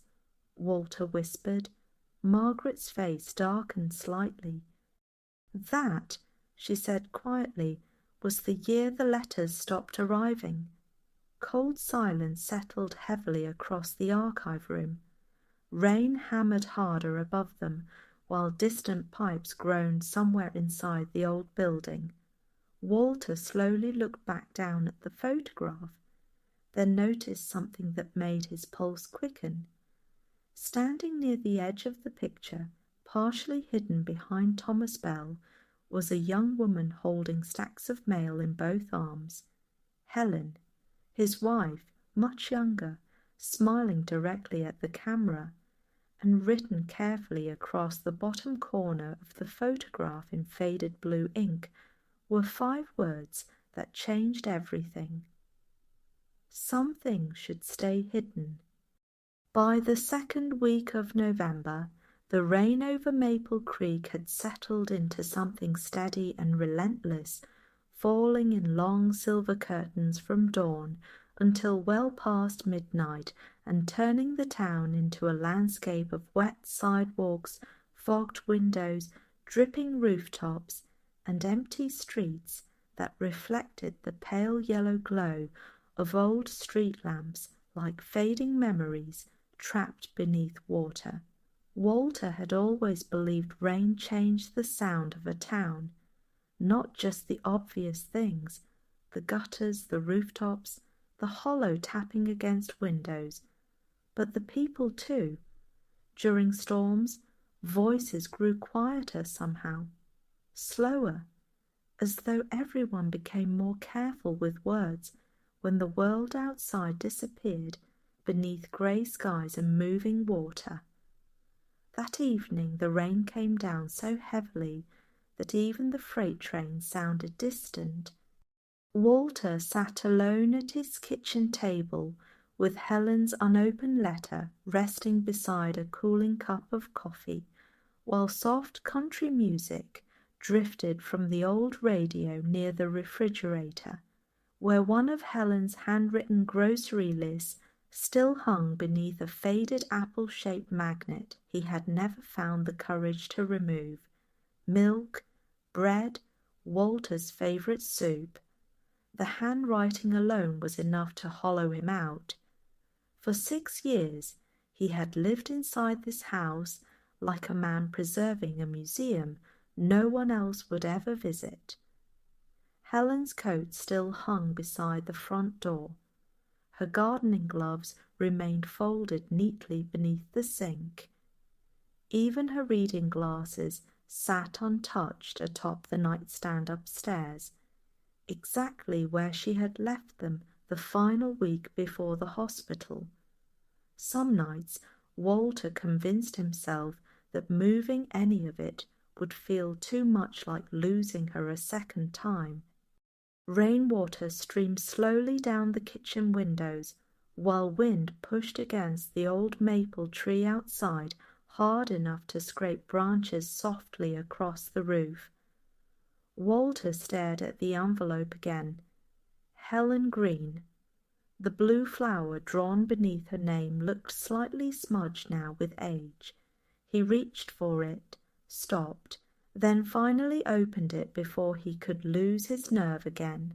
Walter whispered. Margaret's face darkened slightly. "That," she said quietly, "was the year the letters stopped arriving." Cold silence settled heavily across the archive room. Rain hammered harder above them, while distant pipes groaned somewhere inside the old building. Walter slowly looked back down at the photograph, then noticed something that made his pulse quicken. Standing near the edge of the picture, partially hidden behind Thomas Bell, was a young woman holding stacks of mail in both arms. Helen, his wife, much younger, smiling directly at the camera, and written carefully across the bottom corner of the photograph in faded blue ink were 5 words that changed everything. Something should stay hidden. By the second week of November, the rain over Maple Creek had settled into something steady and relentless, falling in long silver curtains from dawn until well past midnight and turning the town into a landscape of wet sidewalks, fogged windows, dripping rooftops, and empty streets that reflected the pale yellow glow of old street lamps like fading memories trapped beneath water. Walter had always believed rain changed the sound of a town, not just the obvious things, the gutters, the rooftops, the hollow tapping against windows, but the people too. During storms, voices grew quieter somehow, slower, as though everyone became more careful with words when the world outside disappeared beneath grey skies and moving water. That evening the rain came down so heavily that even the freight train sounded distant. Walter sat alone at his kitchen table with Helen's unopened letter resting beside a cooling cup of coffee, while soft country music drifted from the old radio near the refrigerator, where one of Helen's handwritten grocery lists still hung beneath a faded apple-shaped magnet he had never found the courage to remove. Milk, bread, Walter's favourite soup. The handwriting alone was enough to hollow him out. For 6 years he had lived inside this house like a man preserving a museum no one else would ever visit. Helen's coat still hung beside the front door. Her gardening gloves remained folded neatly beneath the sink. Even her reading glasses sat untouched atop the nightstand upstairs, exactly where she had left them the final week before the hospital. Some nights Walter convinced himself that moving any of it would feel too much like losing her a second time. Rainwater streamed slowly down the kitchen windows, while wind pushed against the old maple tree outside hard enough to scrape branches softly across the roof. Walter stared at the envelope again. Helen Green. The blue flower drawn beneath her name looked slightly smudged now with age. He reached for it, stopped, then finally opened it before he could lose his nerve again.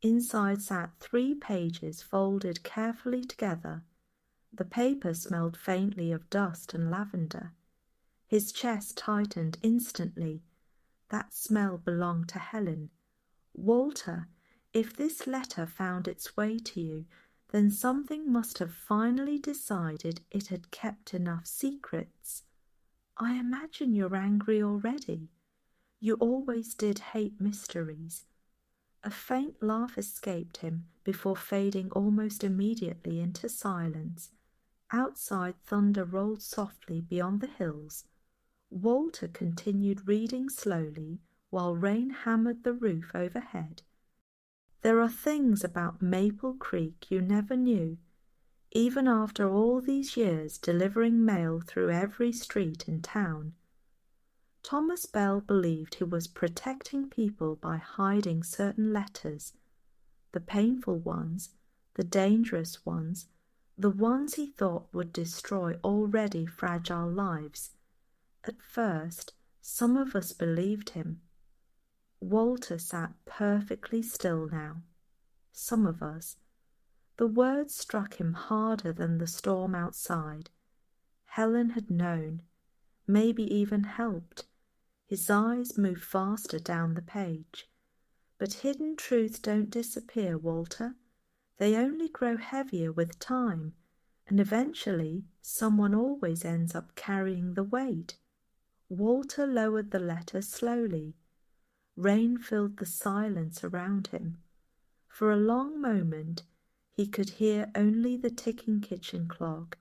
Inside sat 3 pages folded carefully together. The paper smelled faintly of dust and lavender. His chest tightened instantly. That smell belonged to Helen. Walter, if this letter found its way to you, then something must have finally decided it had kept enough secrets. I imagine you're angry already. You always did hate mysteries. A faint laugh escaped him before fading almost immediately into silence. Outside, thunder rolled softly beyond the hills. Walter continued reading slowly while rain hammered the roof overhead. There are things about Maple Creek you never knew, even after all these years delivering mail through every street in town. Thomas Bell believed he was protecting people by hiding certain letters, the painful ones, the dangerous ones, the ones he thought would destroy already fragile lives. At first, some of us believed him. Walter sat perfectly still now. Some of us. The words struck him harder than the storm outside. Helen had known, maybe even helped. His eyes moved faster down the page. But hidden truths don't disappear, Walter. They only grow heavier with time, and eventually someone always ends up carrying the weight. Walter lowered the letter slowly. Rain filled the silence around him. For a long moment he could hear only the ticking kitchen clock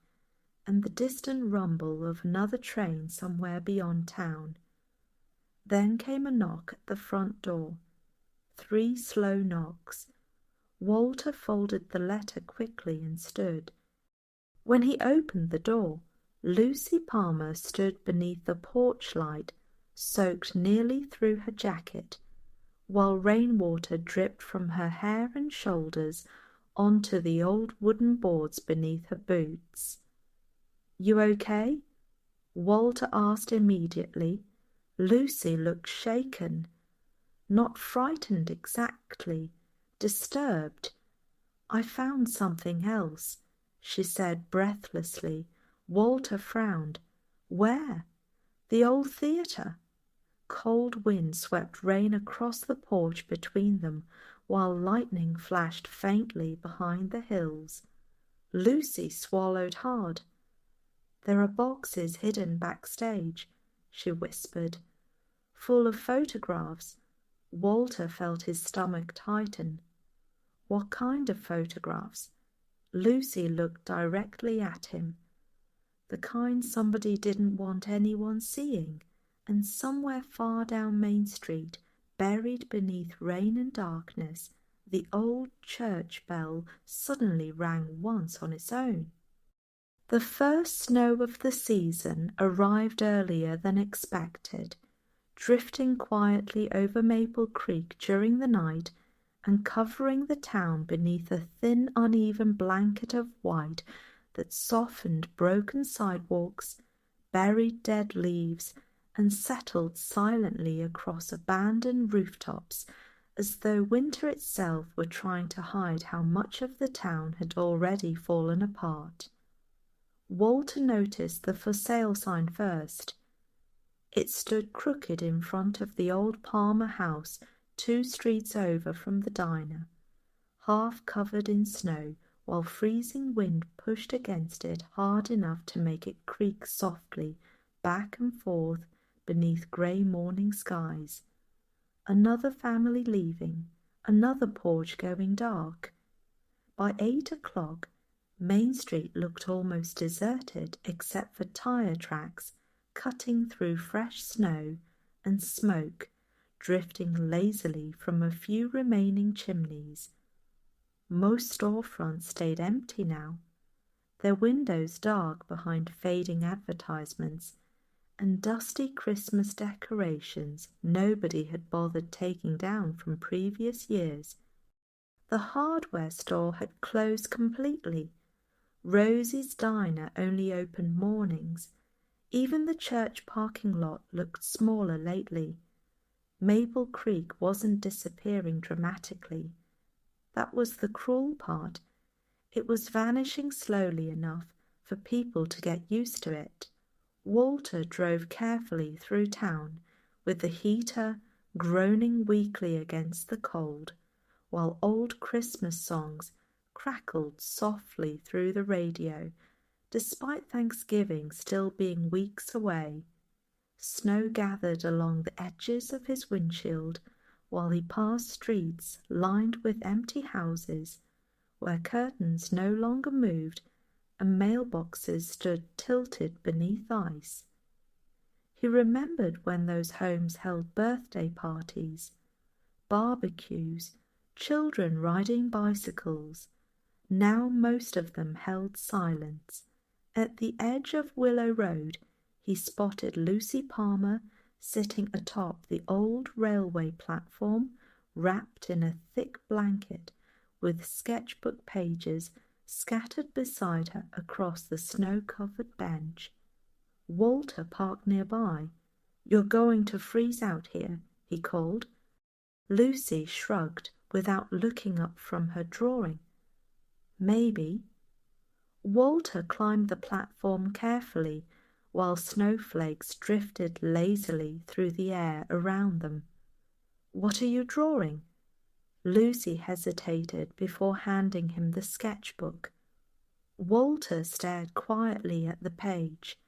and the distant rumble of another train somewhere beyond town. Then came a knock at the front door. 3 slow knocks. Walter folded the letter quickly and stood. When he opened the door, Lucy Palmer stood beneath the porch light, soaked nearly through her jacket, while rainwater dripped from her hair and shoulders onto the old wooden boards beneath her boots. "You okay?" Walter asked immediately. Lucy looked shaken. Not frightened exactly, disturbed. "I found something else," she said breathlessly. Walter frowned. Where? The old theatre. Cold wind swept rain across the porch between them, while lightning flashed faintly behind the hills. Lucy swallowed hard. There are boxes hidden backstage, she whispered, full of photographs. Walter felt his stomach tighten. What kind of photographs? Lucy looked directly at him. The kind somebody didn't want anyone seeing, and somewhere far down Main Street, buried beneath rain and darkness, the old church bell suddenly rang once on its own. The first snow of the season arrived earlier than expected, drifting quietly over Maple Creek during the night and covering the town beneath a thin, uneven blanket of white that softened broken sidewalks, buried dead leaves, and settled silently across abandoned rooftops, as though winter itself were trying to hide how much of the town had already fallen apart. Walter noticed the for sale sign first. It stood crooked in front of the old Palmer house 2 streets over from the diner, half covered in snow, while freezing wind pushed against it hard enough to make it creak softly back and forth beneath grey morning skies. Another family leaving, another porch going dark. By 8 o'clock, Main Street looked almost deserted except for tire tracks cutting through fresh snow and smoke drifting lazily from a few remaining chimneys. Most storefronts stayed empty now, their windows dark behind fading advertisements and dusty Christmas decorations nobody had bothered taking down from previous years. The hardware store had closed completely. Rosie's diner only opened mornings. Even the church parking lot looked smaller lately. Maple Creek wasn't disappearing dramatically. That was the cruel part. It was vanishing slowly enough for people to get used to it. Walter drove carefully through town, with the heater groaning weakly against the cold, while old Christmas songs crackled softly through the radio, despite Thanksgiving still being weeks away. Snow gathered along the edges of his windshield while he passed streets lined with empty houses, where curtains no longer moved and mailboxes stood tilted beneath ice. He remembered when those homes held birthday parties, barbecues, children riding bicycles. Now most of them held silence. At the edge of Willow Road, he spotted Lucy Palmer sitting atop the old railway platform, wrapped in a thick blanket, with sketchbook pages scattered beside her across the snow-covered bench. Walter parked nearby. "You're going to freeze out here," he called. Lucy shrugged without looking up from her drawing. "Maybe." Walter climbed the platform carefully while snowflakes drifted lazily through the air around them. "What are you drawing?" Lucy hesitated before handing him the sketchbook. Walter stared quietly at the page.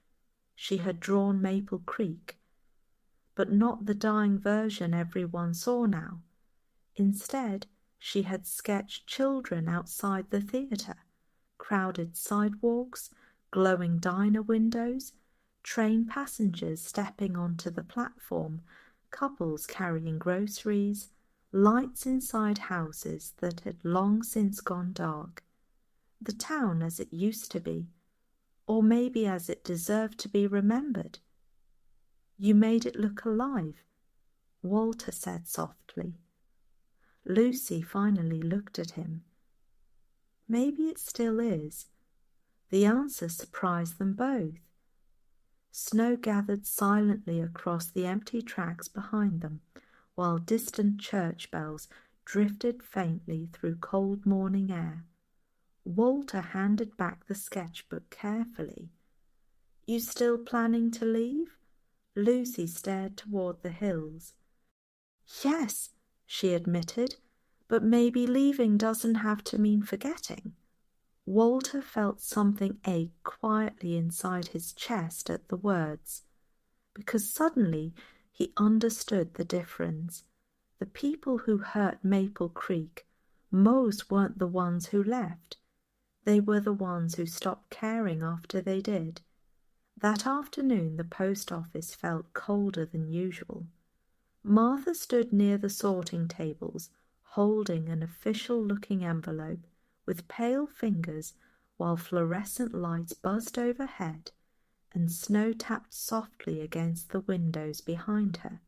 She had drawn Maple Creek, but not the dying version everyone saw now. Instead, she had sketched children outside the theatre, crowded sidewalks, glowing diner windows, train passengers stepping onto the platform, couples carrying groceries, lights inside houses that had long since gone dark. The town as it used to be, or maybe as it deserved to be remembered. "You made it look alive," Walter said softly. Lucy finally looked at him. "Maybe it still is." The answer surprised them both. Snow gathered silently across the empty tracks behind them, while distant church bells drifted faintly through cold morning air. Walter handed back the sketchbook carefully. You still planning to leave? Lucy stared toward the hills. Yes, she admitted, but maybe leaving doesn't have to mean forgetting. Walter felt something ache quietly inside his chest at the words, because suddenly he understood the difference. The people who hurt Maple Creek most weren't the ones who left. They were the ones who stopped caring after they did. That afternoon the post office felt colder than usual. Martha stood near the sorting tables, holding an official-looking envelope with pale fingers while fluorescent lights buzzed overhead and snow tapped softly against the windows behind her.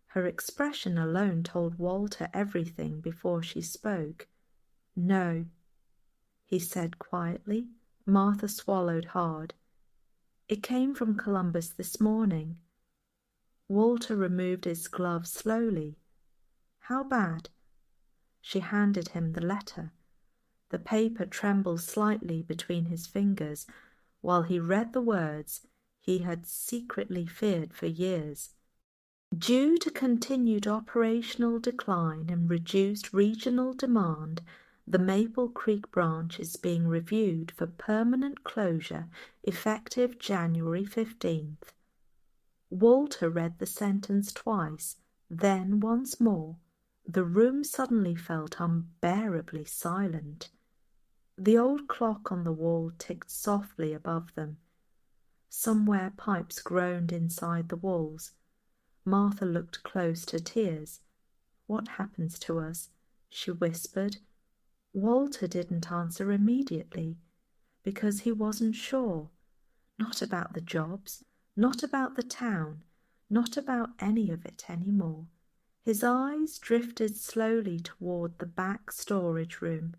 Her expression alone told Walter everything before she spoke. No, he said quietly. Martha swallowed hard. It came from Columbus this morning. Walter removed his gloves slowly. How bad? She handed him the letter. The paper trembled slightly between his fingers while he read the words he had secretly feared for years. Due to continued operational decline and reduced regional demand, the Maple Creek branch is being reviewed for permanent closure effective January 15th. Walter read the sentence twice, then once more. The room suddenly felt unbearably silent. The old clock on the wall ticked softly above them. Somewhere pipes groaned inside the walls. Martha looked close to tears. What happens to us? She whispered. Walter didn't answer immediately, because he wasn't sure. Not about the jobs, not about the town, not about any of it anymore. His eyes drifted slowly toward the back storage room,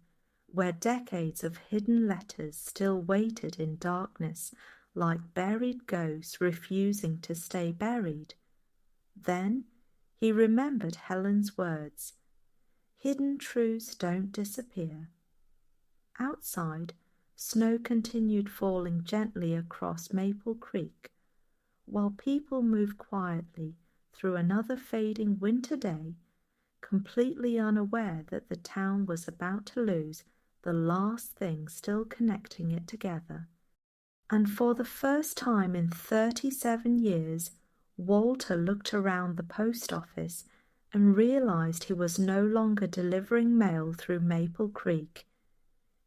where decades of hidden letters still waited in darkness like buried ghosts refusing to stay buried. Then he remembered Helen's words. Hidden truths don't disappear. Outside, snow continued falling gently across Maple Creek, while people moved quietly through another fading winter day, completely unaware that the town was about to lose the last thing still connecting it together. And for the first time in 37 years, Walter looked around the post office and realized he was no longer delivering mail through Maple Creek.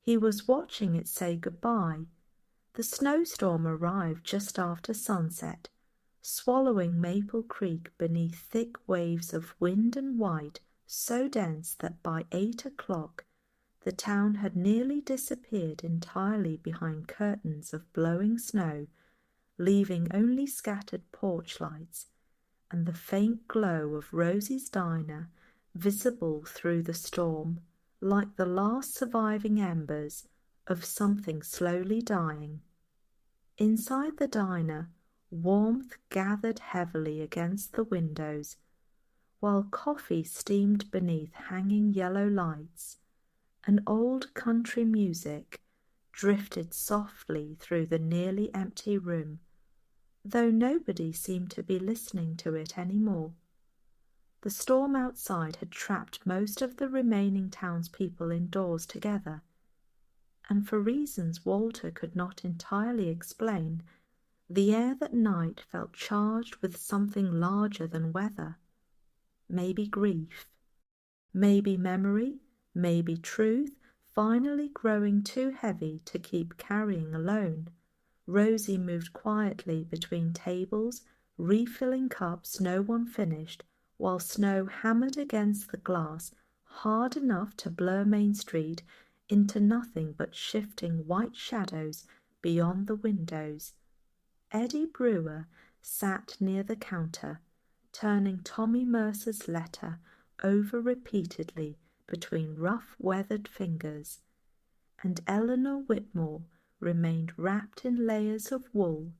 He was watching it say goodbye. The snowstorm arrived just after sunset, swallowing Maple Creek beneath thick waves of wind and white so dense that by 8 o'clock the town had nearly disappeared entirely behind curtains of blowing snow, leaving only scattered porch lights and the faint glow of Rosie's diner visible through the storm, like the last surviving embers of something slowly dying. Inside the diner, warmth gathered heavily against the windows, while coffee steamed beneath hanging yellow lights, and old country music drifted softly through the nearly empty room, though nobody seemed to be listening to it any more. The storm outside had trapped most of the remaining townspeople indoors together, and for reasons Walter could not entirely explain, the air that night felt charged with something larger than weather. Maybe grief, maybe memory, maybe truth, finally growing too heavy to keep carrying alone. Rosie moved quietly between tables, refilling cups no one finished, while snow hammered against the glass hard enough to blur Main Street into nothing but shifting white shadows beyond the windows. Eddie Brewer sat near the counter, turning Tommy Mercer's letter over repeatedly between rough weathered fingers, and Eleanor Whitmore remained wrapped in layers of wool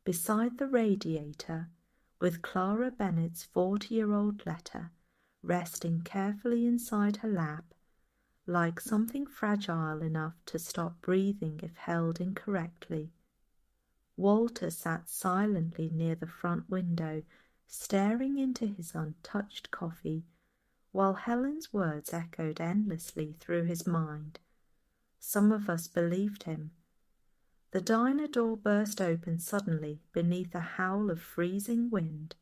beside the radiator, with Clara Bennett's 40-year-old letter resting carefully inside her lap, like something fragile enough to stop breathing if held incorrectly. Walter sat silently near the front window, staring into his untouched coffee, while Helen's words echoed endlessly through his mind. Some of us believed him. The diner door burst open suddenly beneath a howl of freezing wind.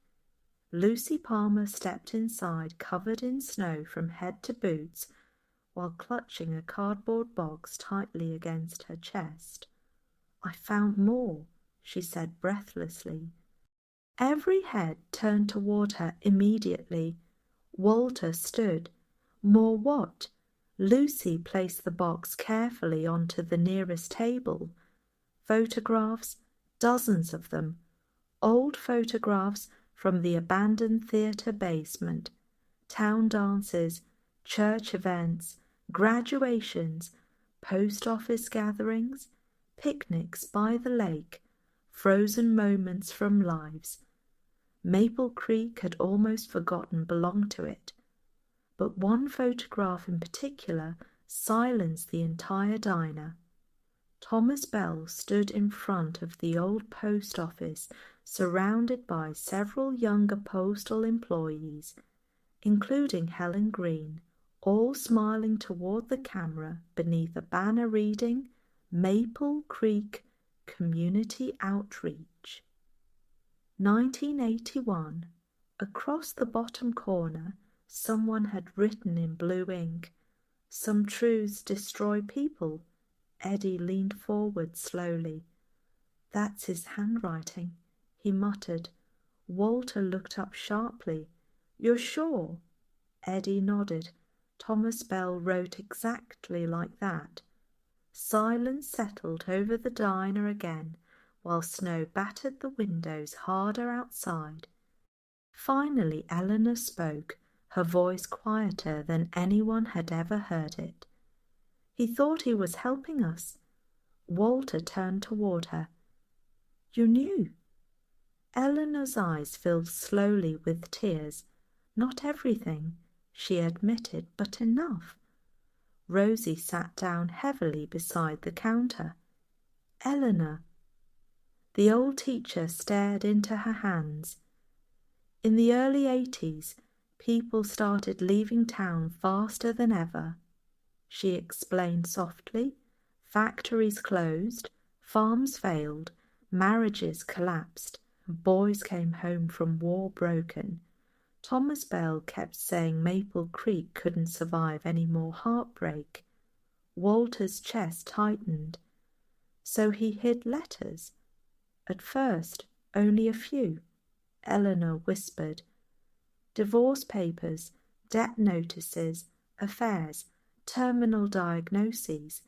Lucy Palmer stepped inside, covered in snow from head to boots, while clutching a cardboard box tightly against her chest. "I found more," she said breathlessly. Every head turned toward her immediately. Walter stood. "More what?" Lucy placed the box carefully onto the nearest table. Photographs, dozens of them. Old photographs from the abandoned theatre basement, town dances, church events, graduations, post office gatherings, picnics by the lake, frozen moments from lives. Maple Creek had almost forgotten belonged to it, but one photograph in particular silenced the entire diner. Thomas Bell stood in front of the old post office, surrounded by several younger postal employees, including Helen Green, all smiling toward the camera beneath a banner reading Maple Creek Community Outreach. 1981. Across the bottom corner, someone had written in blue ink, "Some truths destroy people." Eddie leaned forward slowly. "That's his handwriting," he muttered. Walter looked up sharply. "You're sure?" Eddie nodded. Thomas Bell wrote exactly like that. Silence settled over the diner again, while snow battered the windows harder outside. Finally Eleanor spoke, her voice quieter than anyone had ever heard it. "He thought he was helping us." Walter turned toward her. "You knew?" Eleanor's eyes filled slowly with tears. "Not everything," she admitted, "but enough." Rosie sat down heavily beside the counter. "Eleanor." The old teacher stared into her hands. "In the early 80s, people started leaving town faster than ever," she explained softly. "Factories closed, farms failed, marriages collapsed, boys came home from war broken. Thomas Bell kept saying Maple Creek couldn't survive any more heartbreak." Walter's chest tightened. "So he hid letters?" "At first, only a few," Eleanor whispered. "Divorce papers, debt notices, affairs, terminal diagnoses,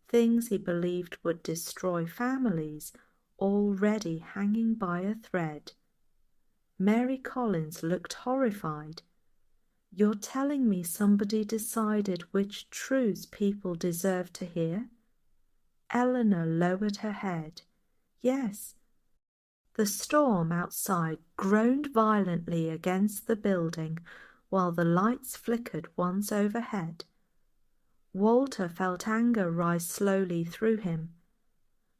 things he believed would destroy families, already hanging by a thread." Mary Collins looked horrified. "You're telling me somebody decided which truths people deserve to hear?" Eleanor lowered her head. "Yes." The storm outside groaned violently against the building while the lights flickered once overhead. Walter felt anger rise slowly through him.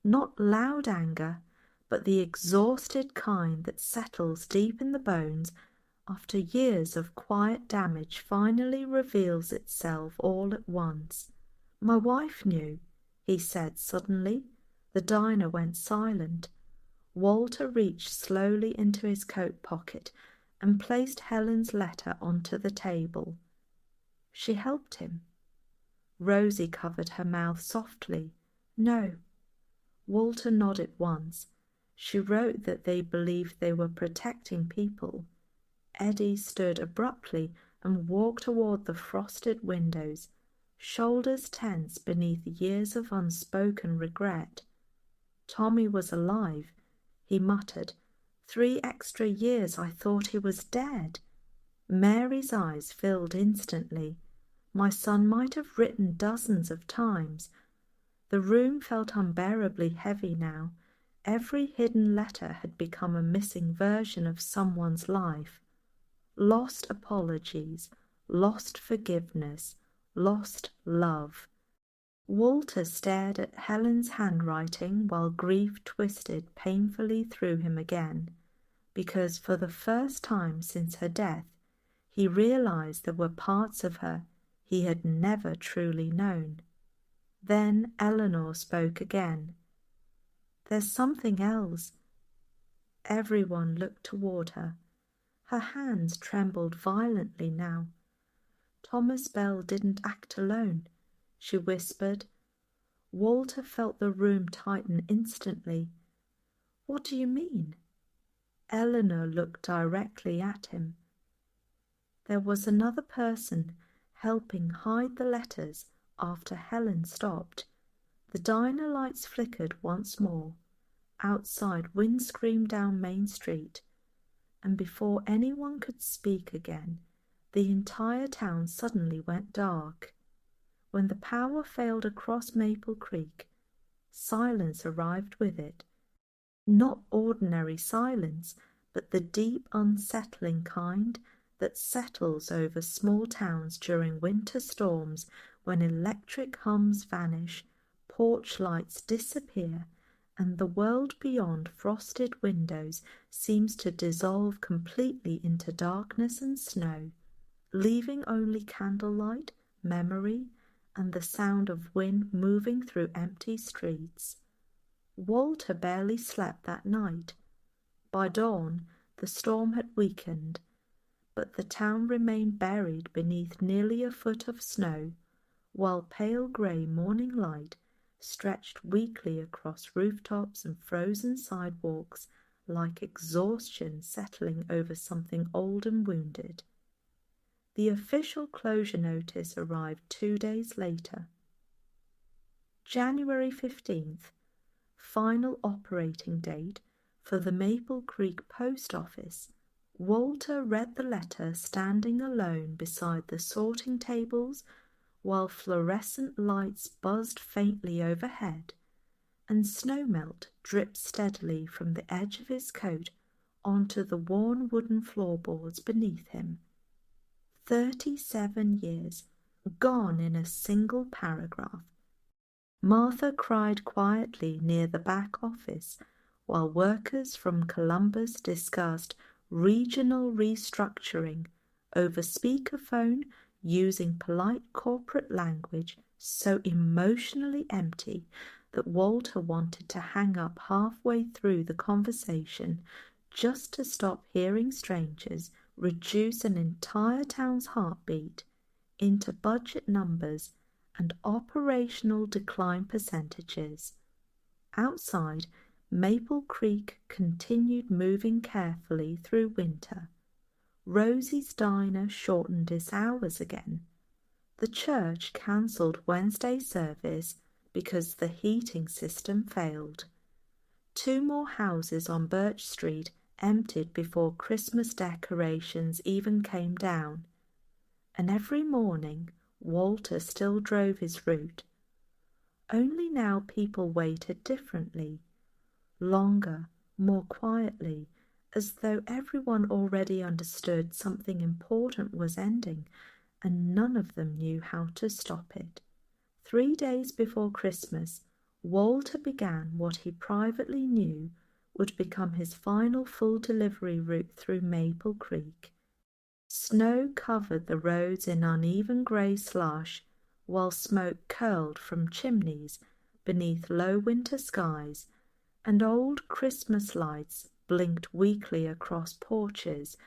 Not loud anger, but the exhausted kind that settles deep in the bones after years of quiet damage finally reveals itself all at once. "My wife knew," he said suddenly. The diner went silent. Walter reached slowly into his coat pocket and placed Helen's letter onto the table. "She helped him." Rosie covered her mouth softly. "No." Walter nodded once. "She wrote that they believed they were protecting people." Eddie stood abruptly and walked toward the frosted windows, shoulders tense beneath years of unspoken regret. "Tommy was alive," he muttered. 3 extra years I thought he was dead." Mary's eyes filled instantly. My son might have written dozens of times. The room felt unbearably heavy now. Every hidden letter had become a missing version of someone's life. Lost apologies, lost forgiveness, lost love. Walter stared at Helen's handwriting while grief twisted painfully through him again, because for the first time since her death, he realized there were parts of her he had never truly known. Then Eleanor spoke again. "There's something else." Everyone looked toward her. Her hands trembled violently now. "Thomas Bell didn't act alone," she whispered. Walter felt the room tighten instantly. "What do you mean?" Eleanor looked directly at him. There was another person helping hide the letters after Helen stopped. The diner lights flickered once more. Outside, wind screamed down Main Street, and before anyone could speak again, the entire town suddenly went dark. When the power failed across Maple Creek, silence arrived with it. Not ordinary silence, but the deep, unsettling kind that settles over small towns during winter storms when electric hums vanish, porch lights disappear, and the world beyond frosted windows seems to dissolve completely into darkness and snow, leaving only candlelight, memory, and the sound of wind moving through empty streets. Walter barely slept that night. By dawn, the storm had weakened, but the town remained buried beneath nearly a foot of snow, while pale grey morning light stretched weakly across rooftops and frozen sidewalks like exhaustion settling over something old and wounded. The official closure notice arrived 2 days later. January 15th, final operating date for the Maple Creek Post Office. Walter read the letter standing alone beside the sorting tables while fluorescent lights buzzed faintly overhead and snowmelt dripped steadily from the edge of his coat onto the worn wooden floorboards beneath him. 37 years gone in a single paragraph. Martha cried quietly near the back office while workers from Columbus discussed regional restructuring over speakerphone using polite corporate language so emotionally empty that Walter wanted to hang up halfway through the conversation just to stop hearing strangers reduce an entire town's heartbeat into budget numbers and operational decline percentages. Outside, Maple Creek continued moving carefully through winter. Rosie's diner shortened its hours again. The church cancelled Wednesday service because the heating system failed. 2 more houses on Birch Street emptied before Christmas decorations even came down, and every morning Walter still drove his route. Only now people waited differently, longer, more quietly, as though everyone already understood something important was ending, and none of them knew how to stop it. 3 days before Christmas, Walter began what he privately knew would become his final full delivery route through Maple Creek. Snow covered the roads in uneven grey slush, while smoke curled from chimneys beneath low winter skies, and old Christmas lights blinked weakly across porches,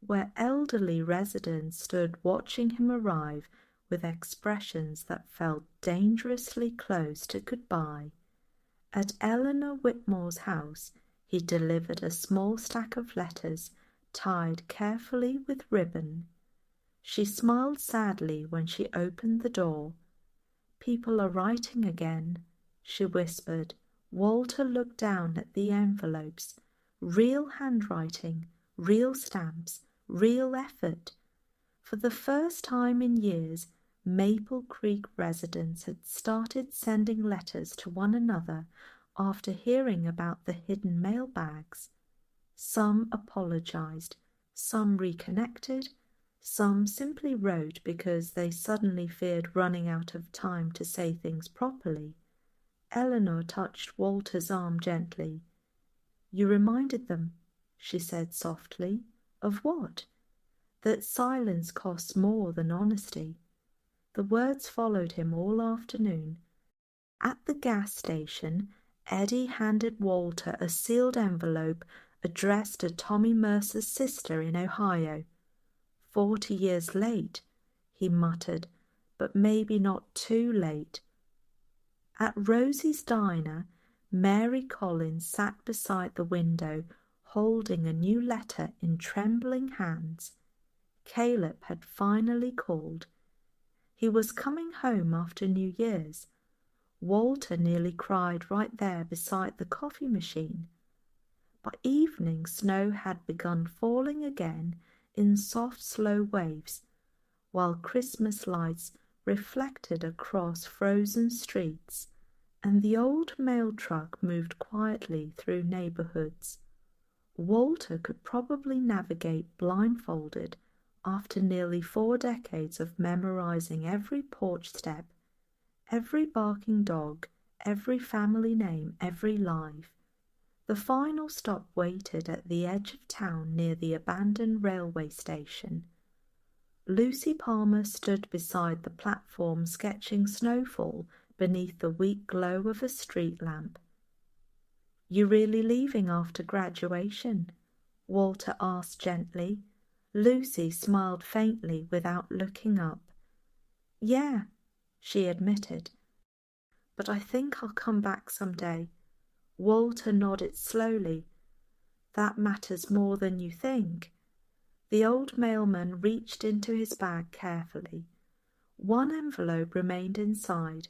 where elderly residents stood watching him arrive with expressions that felt dangerously close to goodbye. At Eleanor Whitmore's house, he delivered a small stack of letters tied carefully with ribbon. She smiled sadly when she opened the door. "People are writing again," she whispered. Walter looked down at the envelopes. Real handwriting, real stamps, real effort. For the first time in years, Maple Creek residents had started sending letters to one another after hearing about the hidden mailbags. Some apologized, some reconnected, Some simply wrote because they suddenly feared running out of time to say things properly. Eleanor touched Walter's arm gently. "You reminded them," she said softly. "Of what?" "That silence costs more than honesty." The words followed him all afternoon. At the gas station, Eddie handed Walter a sealed envelope addressed to Tommy Mercer's sister in Ohio. 40 years late, he muttered, but maybe not too late. At Rosie's diner, Mary Collins sat beside the window, holding a new letter in trembling hands. Caleb had finally called. He was coming home after New Year's. Walter nearly cried right there beside the coffee machine. By evening, snow had begun falling again in soft, slow waves, while Christmas lights reflected across frozen streets, and the old mail truck moved quietly through neighborhoods. Walter could probably navigate blindfolded after nearly 4 decades of memorizing every porch step, every barking dog, every family name, every life. The final stop waited at the edge of town near the abandoned railway station. Lucy Palmer stood beside the platform sketching snowfall beneath the weak glow of a street lamp. "You really leaving after graduation?" Walter asked gently. Lucy smiled faintly without looking up. "Yeah," she admitted, "but I think I'll come back someday." Walter nodded slowly. "That matters more than you think." The old mailman reached into his bag carefully. One envelope remained inside,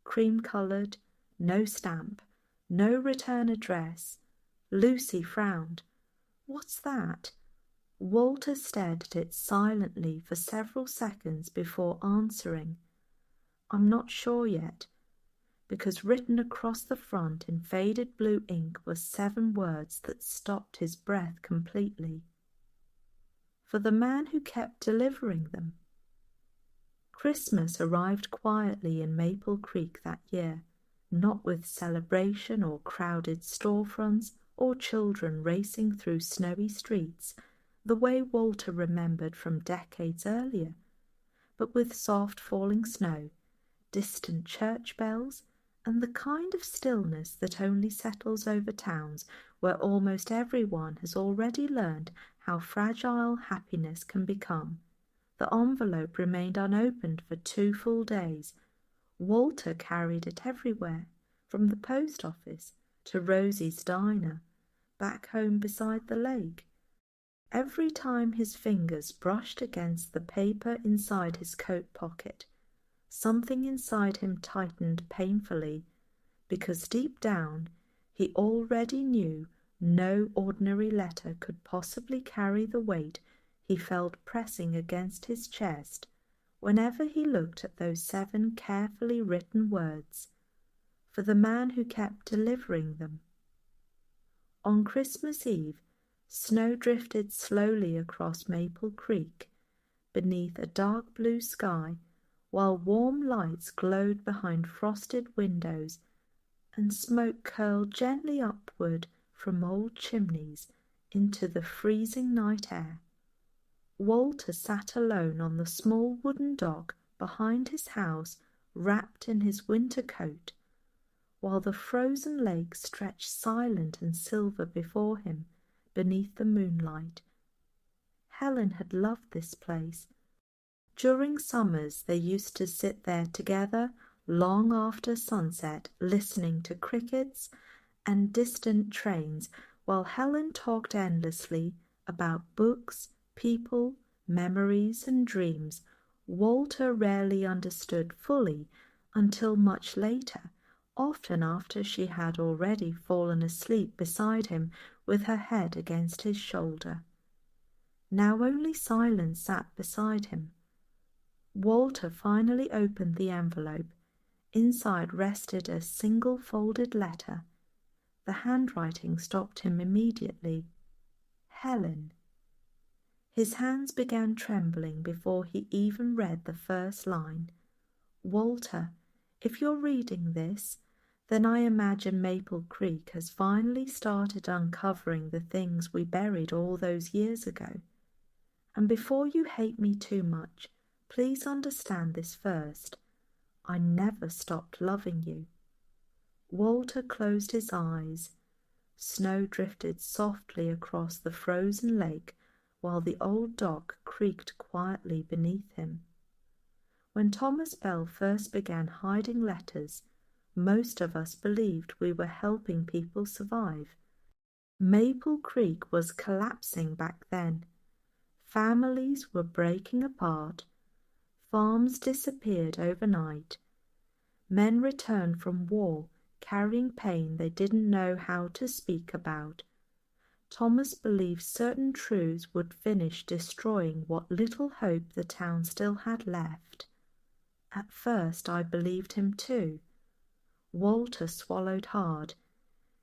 cream-coloured, no stamp, no return address. Lucy frowned. "What's that?" Walter stared at it silently for several seconds before answering. "I'm not sure yet," because written across the front in faded blue ink were 7 words that stopped his breath completely. For the man who kept delivering them. Christmas arrived quietly in Maple Creek that year, not with celebration or crowded storefronts or children racing through snowy streets, the way Walter remembered from decades earlier, but with soft falling snow, distant church bells, and the kind of stillness that only settles over towns where almost everyone has already learned how fragile happiness can become. The envelope remained unopened for 2 full days. Walter carried it everywhere, from the post office to Rosie's diner, back home beside the lake. Every time his fingers brushed against the paper inside his coat pocket, something inside him tightened painfully, because deep down he already knew no ordinary letter could possibly carry the weight he felt pressing against his chest whenever he looked at those 7 carefully written words, for the man who kept delivering them. On Christmas Eve, snow drifted slowly across Maple Creek, beneath a dark blue sky, while warm lights glowed behind frosted windows and smoke curled gently upward from old chimneys into the freezing night air. Walter sat alone on the small wooden dock behind his house, wrapped in his winter coat, while the frozen lake stretched silent and silver before him beneath the moonlight. Helen had loved this place. During summers they used to sit there together long after sunset, listening to crickets and distant trains, while Helen talked endlessly about books, people, memories, and dreams Walter rarely understood fully until much later, often after she had already fallen asleep beside him with her head against his shoulder. Now only silence sat beside him. Walter finally opened the envelope. Inside rested a single folded letter. The handwriting stopped him immediately. Helen. His hands began trembling before he even read the first line. Walter, if you're reading this, then I imagine Maple Creek has finally started uncovering the things we buried all those years ago. And before you hate me too much, please understand this first. I never stopped loving you. Walter closed his eyes. Snow drifted softly across the frozen lake while the old dock creaked quietly beneath him. When Thomas Bell first began hiding letters, most of us believed we were helping people survive. Maple Creek was collapsing back then. Families were breaking apart. Farms disappeared overnight. Men returned from war carrying pain they didn't know how to speak about. Thomas believed certain truths would finish destroying what little hope the town still had left. At first I believed him too. Walter swallowed hard.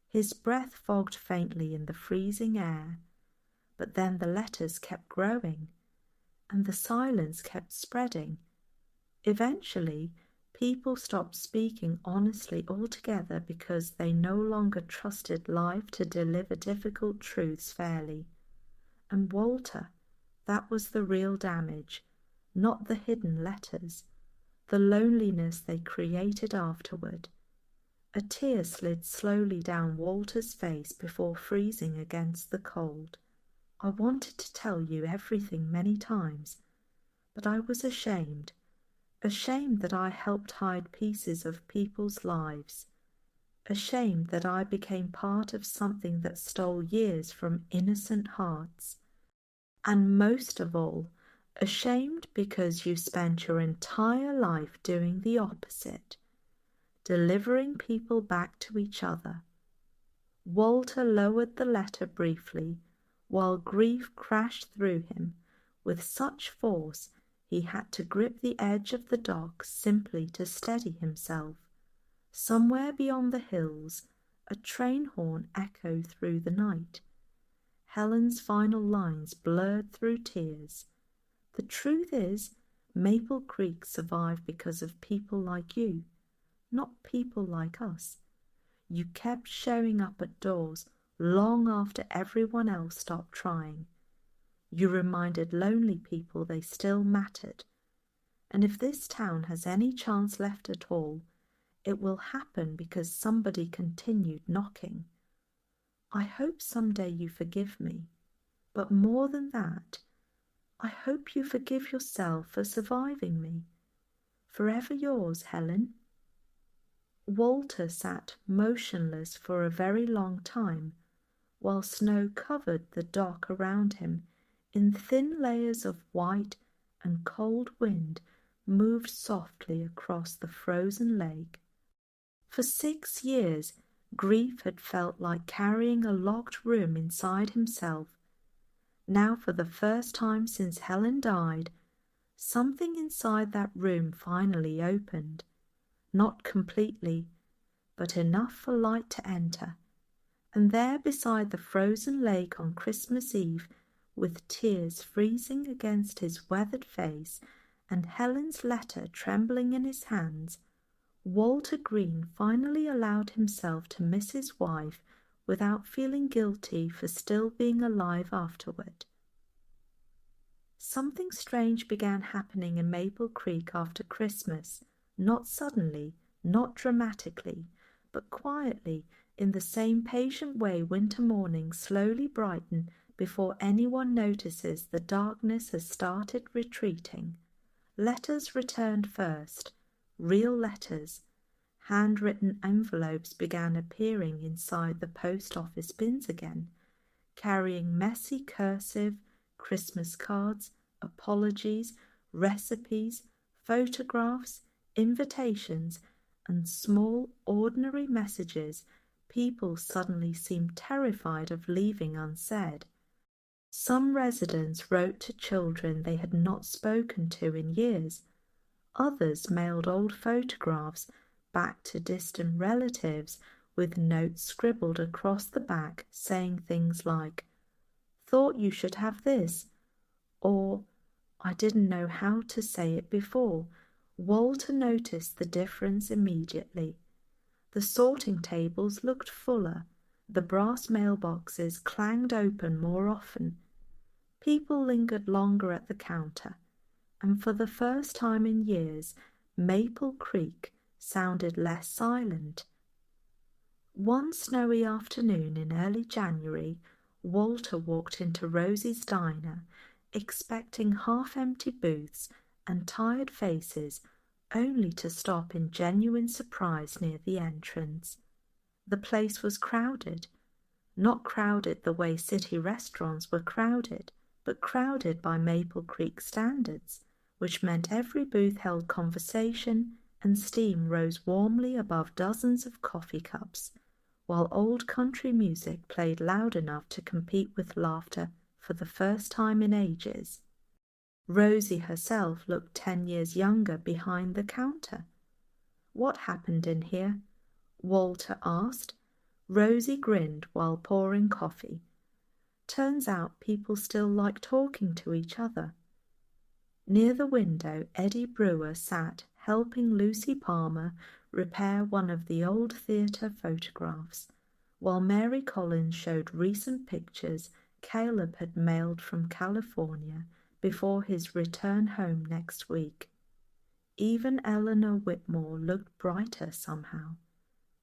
His breath fogged faintly in the freezing air. But then the letters kept growing, and the silence kept spreading. Eventually, people stopped speaking honestly altogether because they no longer trusted life to deliver difficult truths fairly. And Walter, that was the real damage, not the hidden letters, the loneliness they created afterward. A tear slid slowly down Walter's face before freezing against the cold. I wanted to tell you everything many times, but I was ashamed that I helped hide pieces of people's lives, ashamed that I became part of something that stole years from innocent hearts, and most of all, ashamed because you spent your entire life doing the opposite, delivering people back to each other. Walter lowered the letter briefly, while grief crashed through him with such force he had to grip the edge of the dock simply to steady himself. Somewhere beyond the hills, a train horn echoed through the night. Helen's final lines blurred through tears. The truth is, Maple Creek survived because of people like you, not people like us. You kept showing up at doors long after everyone else stopped trying. You reminded lonely people they still mattered. And if this town has any chance left at all, it will happen because somebody continued knocking. I hope someday you forgive me, but more than that, I hope you forgive yourself for surviving me. Forever yours, Helen. Walter sat motionless for a very long time, while snow covered the dock around him in thin layers of white, and cold wind moved softly across the frozen lake. For 6 years, grief had felt like carrying a locked room inside himself. Now, for the first time since Helen died, something inside that room finally opened. Not completely, but enough for light to enter. And there beside the frozen lake on Christmas Eve, with tears freezing against his weathered face and Helen's letter trembling in his hands, Walter Green finally allowed himself to miss his wife without feeling guilty for still being alive afterward. Something strange began happening in Maple Creek after Christmas, not suddenly, not dramatically, but quietly, in the same patient way winter mornings slowly brighten before anyone notices the darkness has started retreating. Letters returned first, real letters. Handwritten envelopes began appearing inside the post office bins again, carrying messy cursive, Christmas cards, apologies, recipes, photographs, invitations, and small, ordinary messages people suddenly seemed terrified of leaving unsaid. Some residents wrote to children they had not spoken to in years. Others mailed old photographs back to distant relatives with notes scribbled across the back saying things like, "Thought you should have this," Or, I didn't know how to say it before. Walter noticed the difference immediately. The sorting tables looked fuller, the brass mailboxes clanged open more often, people lingered longer at the counter, and for the first time in years, Maple Creek sounded less silent. One snowy afternoon in early January, Walter walked into Rosie's diner, expecting half-empty booths and tired faces, only to stop in genuine surprise near the entrance. The place was crowded, not crowded the way city restaurants were crowded, but crowded by Maple Creek standards, which meant every booth held conversation and steam rose warmly above dozens of coffee cups, while old country music played loud enough to compete with laughter for the first time in ages. Rosie herself looked 10 years younger behind the counter. "What happened in here?" Walter asked. Rosie grinned while pouring coffee. "Turns out people still like talking to each other." Near the window, Eddie Brewer sat helping Lucy Palmer repair one of the old theatre photographs, while Mary Collins showed recent pictures Caleb had mailed from California before his return home next week. Even Eleanor Whitmore looked brighter somehow,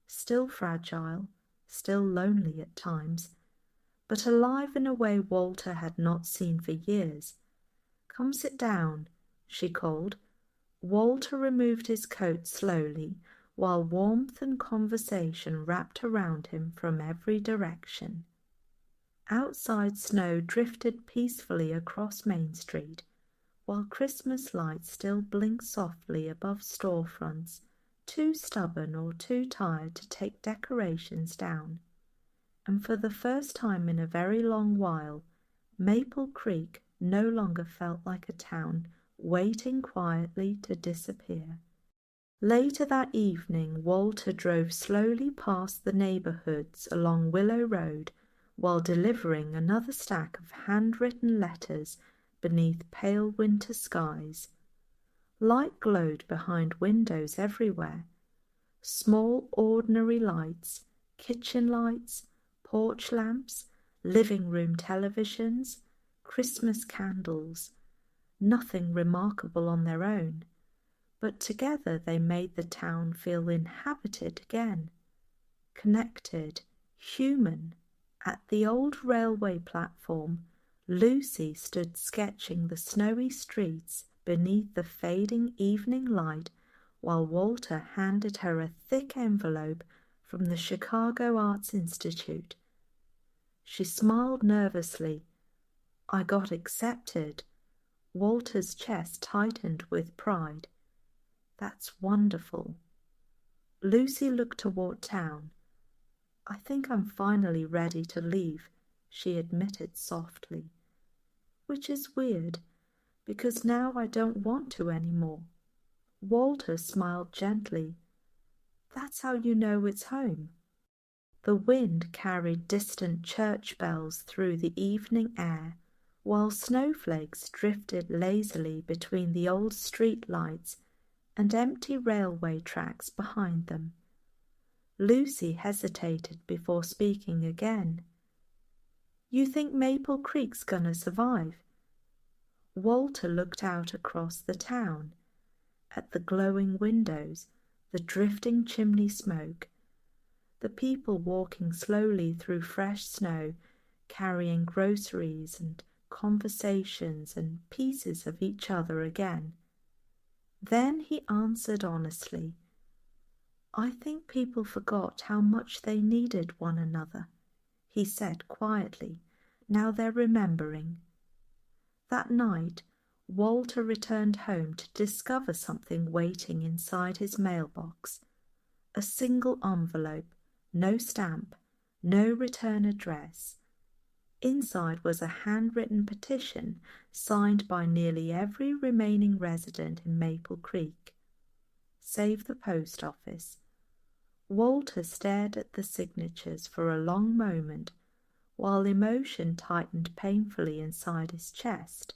still fragile, still lonely at times, but alive in a way Walter had not seen for years. "Come sit down," she called. Walter removed his coat slowly, while warmth and conversation wrapped around him from every direction. Outside, snow drifted peacefully across Main Street, while Christmas lights still blinked softly above storefronts, too stubborn or too tired to take decorations down. And for the first time in a very long while, Maple Creek no longer felt like a town waiting quietly to disappear. Later that evening, Walter drove slowly past the neighborhoods along Willow Road while delivering another stack of handwritten letters beneath pale winter skies. Light glowed behind windows everywhere. Small, ordinary lights, kitchen lights, porch lamps, living room televisions, Christmas candles. Nothing remarkable on their own, but together they made the town feel inhabited again, connected, human. At the old railway platform, Lucy stood sketching the snowy streets beneath the fading evening light while Walter handed her a thick envelope from the Chicago Arts Institute. She smiled nervously. "I got accepted." Walter's chest tightened with pride. "That's wonderful." Lucy looked toward town. "I think I'm finally ready to leave," she admitted softly. "Which is weird, because now I don't want to anymore." Walter smiled gently. "That's how you know it's home." The wind carried distant church bells through the evening air, while snowflakes drifted lazily between the old street lights and empty railway tracks behind them. Lucy hesitated before speaking again. "You think Maple Creek's gonna survive?" Walter looked out across the town, at the glowing windows, the drifting chimney smoke, the people walking slowly through fresh snow, carrying groceries and conversations and pieces of each other again. Then he answered honestly, "I think people forgot how much they needed one another," he said quietly. "Now they're remembering." That night, Walter returned home to discover something waiting inside his mailbox. A single envelope, no stamp, no return address. Inside was a handwritten petition signed by nearly every remaining resident in Maple Creek. Save the post office. Walter stared at the signatures for a long moment, while emotion tightened painfully inside his chest.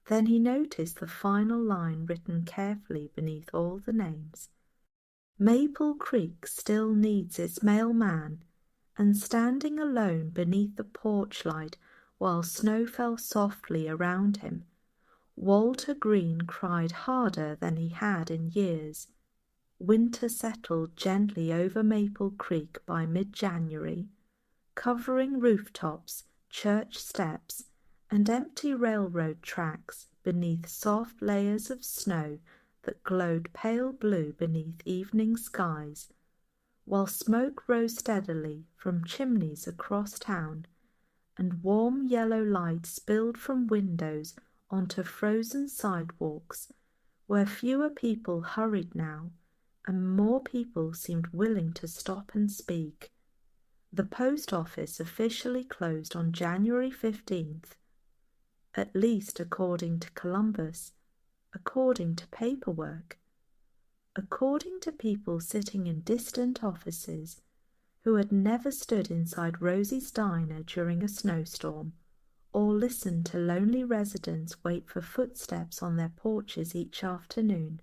Then he noticed the final line written carefully beneath all the names. Maple Creek still needs its mailman, and standing alone beneath the porch light while snow fell softly around him, Walter Green cried harder than he had in years. Winter settled gently over Maple Creek by mid-January, covering rooftops, church steps, and empty railroad tracks beneath soft layers of snow that glowed pale blue beneath evening skies, while smoke rose steadily from chimneys across town, and warm yellow light spilled from windows onto frozen sidewalks, where fewer people hurried now, and more people seemed willing to stop and speak. The post office officially closed on January 15th, at least according to Columbus, according to paperwork, according to people sitting in distant offices who had never stood inside Rosie's diner during a snowstorm, or listened to lonely residents wait for footsteps on their porches each afternoon,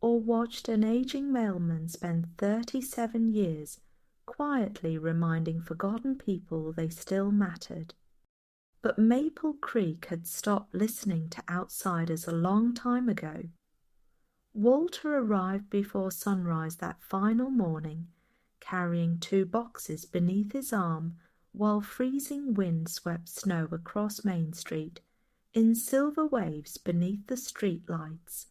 or watched an aging mailman spend 37 years quietly reminding forgotten people they still mattered. But Maple Creek had stopped listening to outsiders a long time ago. Walter arrived before sunrise that final morning, carrying 2 boxes beneath his arm while freezing wind swept snow across Main Street in silver waves beneath the street lights.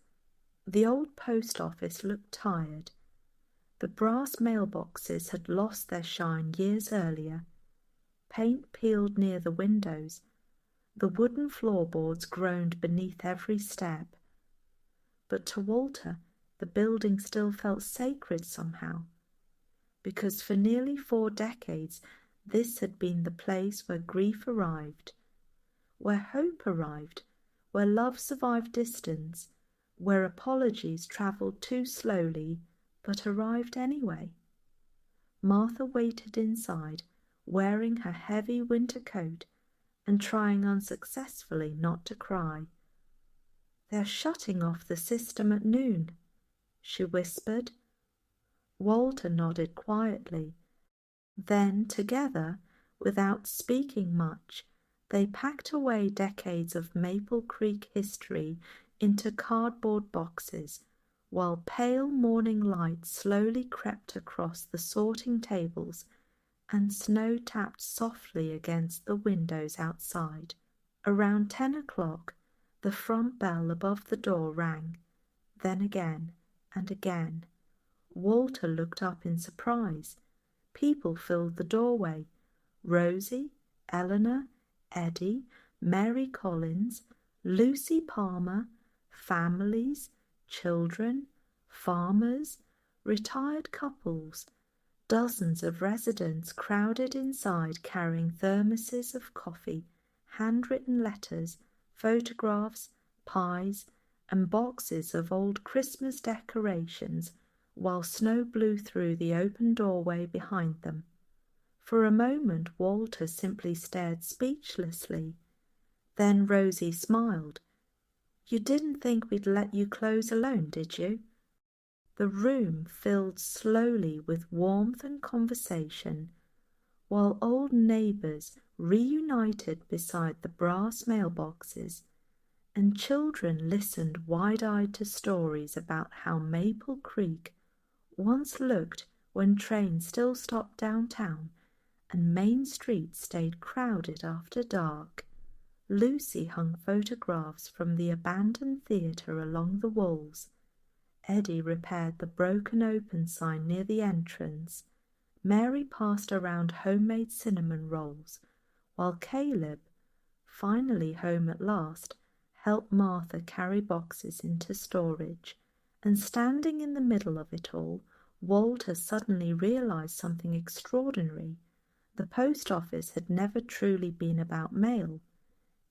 The old post office looked tired. The brass mailboxes had lost their shine years earlier. Paint peeled near the windows. The wooden floorboards groaned beneath every step. But to Walter, the building still felt sacred somehow, because for nearly 4 decades this had been the place where grief arrived, where hope arrived, where love survived distance, where apologies travelled too slowly but arrived anyway. Martha waited inside, wearing her heavy winter coat and trying unsuccessfully not to cry. "They're shutting off the system at noon," she whispered. Walter nodded quietly. Then, together, without speaking much, they packed away decades of Maple Creek history into cardboard boxes, while pale morning light slowly crept across the sorting tables and snow tapped softly against the windows outside. Around 10 o'clock, the front bell above the door rang, then again and again. Walter looked up in surprise. People filled the doorway. Rosie, Eleanor, Eddie, Mary Collins, Lucy Palmer, families, children, farmers, retired couples. Dozens of residents crowded inside carrying thermoses of coffee, handwritten letters, photographs, pies, and boxes of old Christmas decorations, while snow blew through the open doorway behind them. For a moment Walter simply stared speechlessly. Then Rosie smiled. "You didn't think we'd let you close alone, did you?" The room filled slowly with warmth and conversation, while old neighbours reunited beside the brass mailboxes, and children listened wide-eyed to stories about how Maple Creek once looked when trains still stopped downtown and Main Street stayed crowded after dark. Lucy hung photographs from the abandoned theatre along the walls. Eddie repaired the broken open sign near the entrance. Mary passed around homemade cinnamon rolls, while Caleb, finally home at last, helped Martha carry boxes into storage. And standing in the middle of it all, Walter suddenly realized something extraordinary. The post office had never truly been about mail.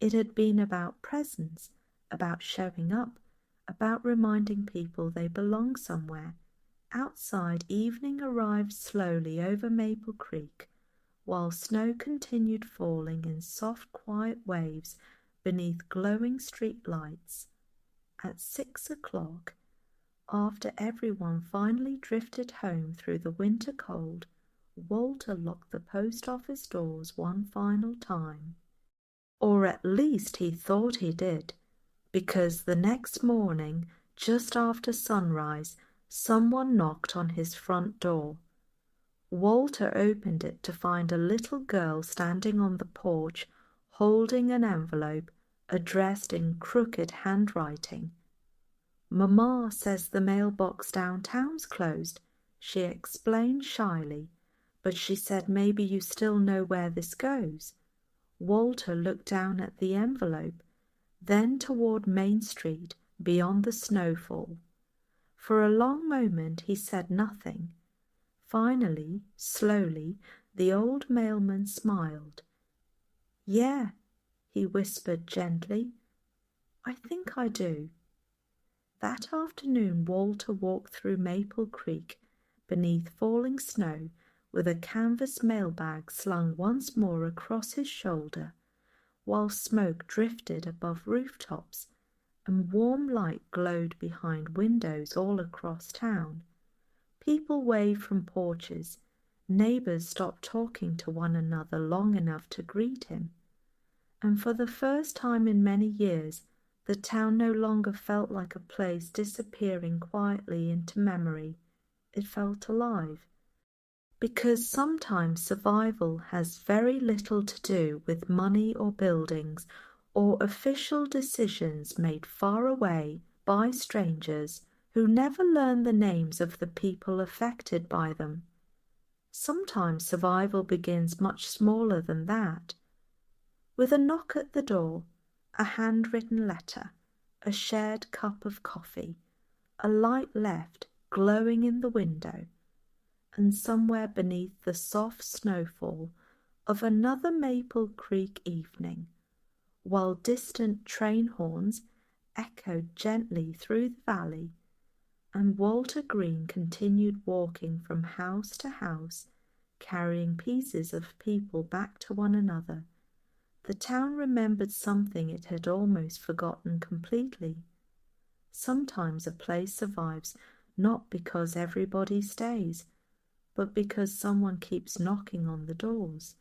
It had been about presence, about showing up, about reminding people they belong somewhere. Outside, evening arrived slowly over Maple Creek, while snow continued falling in soft, quiet waves beneath glowing street lights. At 6 o'clock, after everyone finally drifted home through the winter cold, Walter locked the post office doors one final time. Or at least he thought he did, because the next morning, just after sunrise, someone knocked on his front door. Walter opened it to find a little girl standing on the porch, holding an envelope addressed in crooked handwriting. "Mamma says the mailbox downtown's closed," she explained shyly, "but she said maybe you still know where this goes." Walter looked down at the envelope, then toward Main Street beyond the snowfall. For a long moment he said nothing. Finally, slowly, the old mailman smiled. "Yeah," he whispered gently, "I think I do." That afternoon Walter walked through Maple Creek beneath falling snow with a canvas mailbag slung once more across his shoulder, while smoke drifted above rooftops and warm light glowed behind windows all across town. People waved from porches. Neighbors stopped talking to one another long enough to greet him. And for the first time in many years, the town no longer felt like a place disappearing quietly into memory. It felt alive. Because sometimes survival has very little to do with money or buildings or official decisions made far away by strangers who never learn the names of the people affected by them. Sometimes survival begins much smaller than that. With a knock at the door, a handwritten letter, a shared cup of coffee, a light left glowing in the window, and somewhere beneath the soft snowfall of another Maple Creek evening, while distant train horns echoed gently through the valley, and Walter Green continued walking from house to house, carrying pieces of people back to one another, the town remembered something it had almost forgotten completely. Sometimes a place survives not because everybody stays, but because someone keeps knocking on the doors.